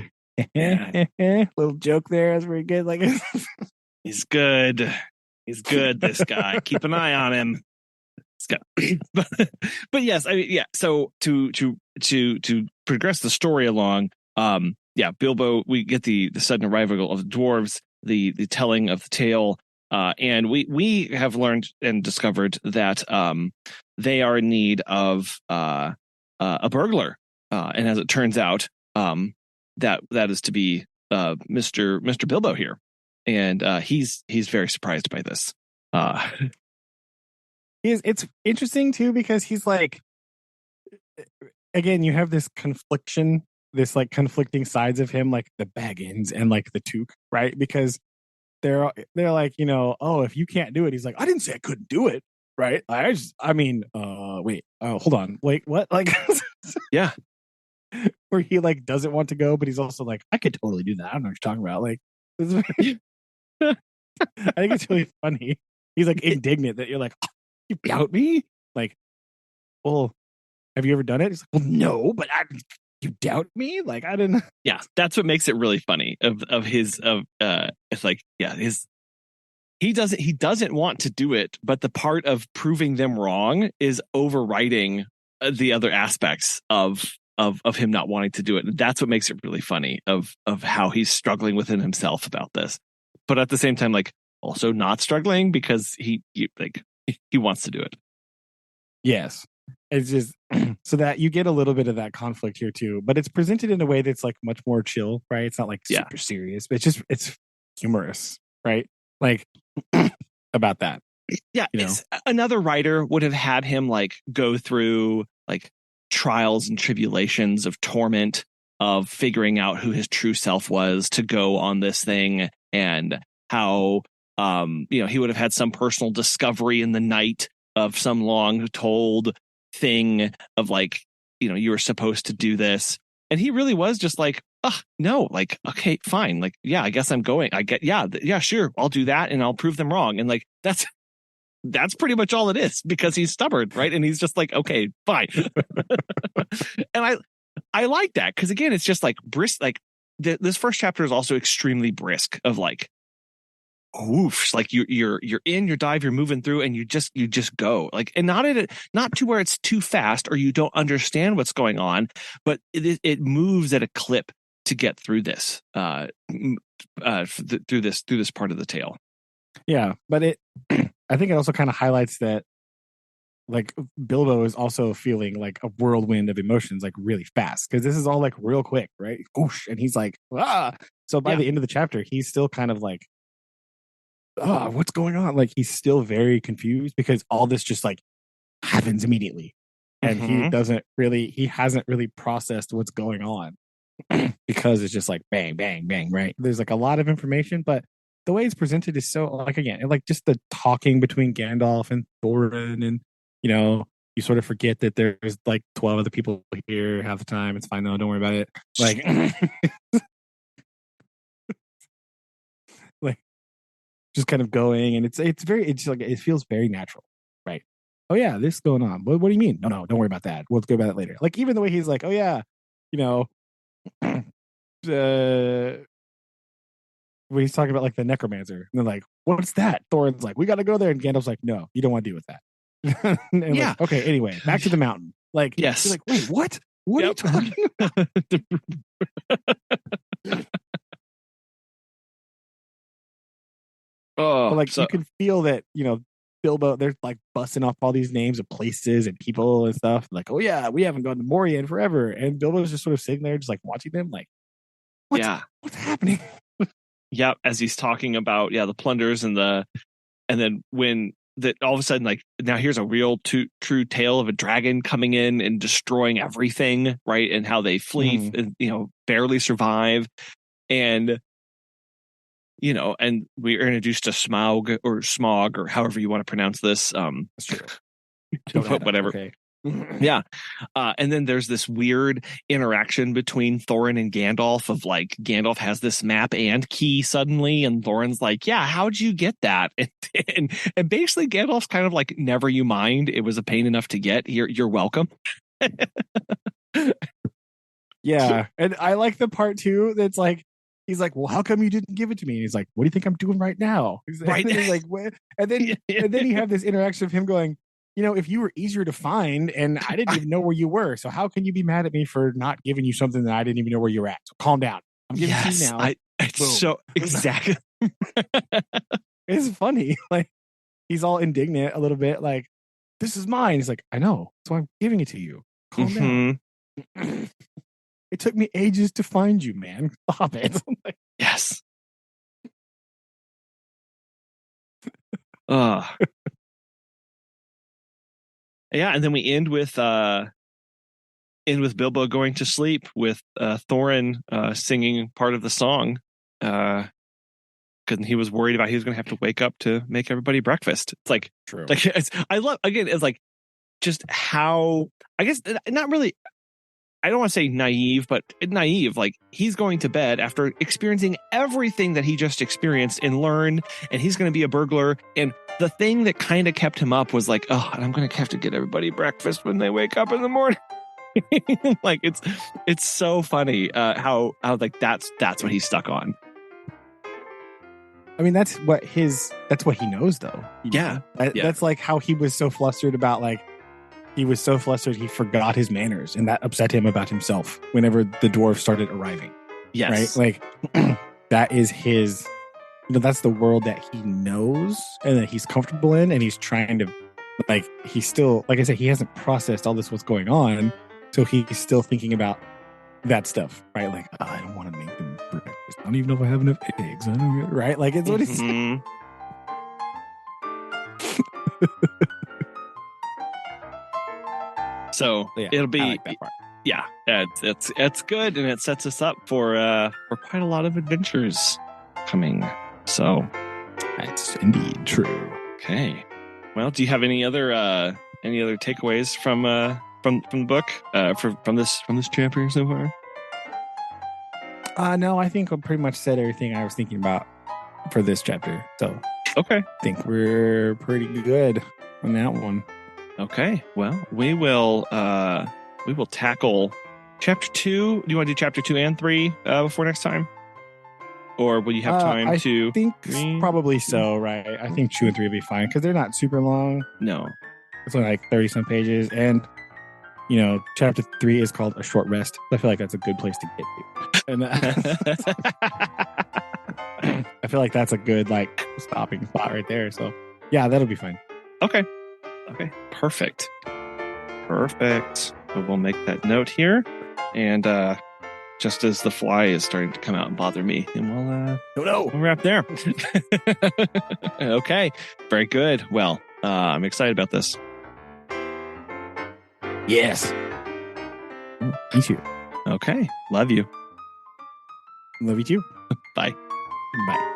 little joke there. That's very good. Like, he's good. He's good. This guy. Keep an eye on him. But yes, I mean, yeah. So to progress the story along, Bilbo, we get the sudden arrival of the dwarves, the telling of the tale, and we have learned and discovered that they are in need of a burglar, and as it turns out, that is to be Mr. Bilbo here, and he's very surprised by this. It's interesting too, because he's like, again, you have this conflicting sides of him, like the Baggins and like the Took, right? Because they're like, oh, if you can't do it, he's like, I didn't say I couldn't do it, right? Wait, hold on, wait, what? Like, yeah, where he like doesn't want to go, but he's also like, I could totally do that. I don't know what you're talking about. Like, I think it's really funny. He's like indignant that you're like, oh, you doubt me? Like, well, have you ever done it? He's like, well, no, but you doubt me? Like, I didn't. Yeah, that's what makes it really funny it's like, he doesn't want to do it, but the part of proving them wrong is overriding the other aspects of him not wanting to do it. And that's what makes it really funny of how he's struggling within himself about this, but at the same time, like, also not struggling because he wants to do it. Yes. It's just so that you get a little bit of that conflict here too, but it's presented in a way that's like much more chill, right? It's not like super serious, but it's humorous, right? Like about that. Yeah, another writer would have had him like go through like trials and tribulations of torment, of figuring out who his true self was to go on this thing, and how he would have had some personal discovery in the night of some long told thing of like, you were supposed to do this, and he really was just like, no, like, okay, fine, like, yeah, I guess I'm going, I get, yeah, sure, I'll do that and I'll prove them wrong. And like, that's pretty much all it is, because he's stubborn, right? And he's just like, okay, fine. And I like that, because again, it's just like brisk. Like this first chapter is also extremely brisk, of like, whoosh, like you're in your dive, you're moving through, and you just go, like, and not to where it's too fast or you don't understand what's going on, but it moves at a clip to get through this through this part of the tale. Yeah, but I think it also kind of highlights that like Bilbo is also feeling like a whirlwind of emotions, like really fast, because this is all like real quick, right? Whoosh, and he's like, ah. So by the end of the chapter, he's still kind of like, what's going on? Like, he's still very confused because all this just like happens immediately, and he hasn't really processed what's going on because it's just like bang, bang, bang, right? There's like a lot of information, but the way it's presented is so like, again, like just the talking between Gandalf and Thorin, and you sort of forget that there's like 12 other people here half the time. It's fine though, don't worry about it. Like, like just kind of going, and it's like it feels very natural, right? Oh yeah, this is going on. What do you mean? No, don't worry about that. We'll go about that later. Like, even the way he's like, oh yeah, when he's talking about like the necromancer, and they're like, what's that? Thorin's like, we got to go there, and Gandalf's like, no, you don't want to deal with that. And like, okay, anyway, back to the mountain. Like, yes, you're like, wait, what? What are you talking about? But like, you can feel that, Bilbo, they're like busting off all these names of places and people and stuff. Like, oh yeah, we haven't gone to Moria in forever, and Bilbo's just sort of sitting there, just like watching them, like, what's happening? Yeah, as he's talking about the plunders and then when that all of a sudden, like, now here's a real true tale of a dragon coming in and destroying everything, right? And how they flee, and, barely survive, and and we are introduced to Smaug or however you want to pronounce this. That's true. Whatever. Okay. Yeah. And then there's this weird interaction between Thorin and Gandalf of like Gandalf has this map and key suddenly, and Thorin's like, yeah, how'd you get that? And basically Gandalf's kind of like, never you mind. It was a pain enough to get. You're welcome. Yeah. And I like the part too that's like, he's like, well, how come you didn't give it to me? And he's like, what do you think I'm doing right now? Right. And he's like, what? And then you have this interaction of him going, you know, if you were easier to find and I didn't even know where you were, so how can you be mad at me for not giving you something that I didn't even know where you were at? So calm down. I'm giving it to you now. So exactly. It's funny. Like he's all indignant a little bit, like, this is mine. He's like, I know. So I'm giving it to you. Calm down. It took me ages to find you, man. Stop it. Like, yes. Yeah, and then we end with Bilbo going to sleep with Thorin singing part of the song because he was worried about he was going to have to wake up to make everybody breakfast. It's like, true. Like I love, again, it's like just how, I guess not really, I don't want to say naive, but naive. Like he's going to bed after experiencing everything that he just experienced and learned, and he's going to be a burglar. And the thing that kind of kept him up was like, oh, and I'm going to have to get everybody breakfast when they wake up in the morning. Like it's so funny how like that's what he's stuck on. I mean, that's what he knows, though. Yeah. That's like how he was so flustered about, like, he was so flustered he forgot his manners, and that upset him about himself whenever the dwarves started arriving. Yes. Right? Like, that is his, that's the world that he knows and that he's comfortable in, and he's trying to, like, he's still, like I said, he hasn't processed all this, what's going on, so he's still thinking about that stuff, right? Like, oh, I don't want to make them breakfast. I don't even know if I have enough eggs. Right? Like, it's what he's saying. So yeah, it'll be, like that part. Yeah, it's good, and it sets us up for quite a lot of adventures coming. So that's indeed true. Okay, well, do you have any other takeaways from the book from this chapter so far? No, I think I pretty much said everything I was thinking about for this chapter. So okay, I think we're pretty good on that one. Okay, well, we will tackle chapter 2. Do you want to do chapter 2 and 3 before next time? Or will you have time to... I think probably so, right? I think 2 and 3 will be fine because they're not super long. No. It's only like 30-some pages. And, chapter 3 is called A Short Rest. I feel like that's a good place to get to. And I feel like that's a good, like, stopping spot right there. So, yeah, that'll be fine. Okay, perfect. So we'll make that note here. And just as the fly is starting to come out and bother me, and we'll wrap there. Okay, very good. Well, I'm excited about this. Yes. Me too. Okay, love you. Love you too. Bye. Bye.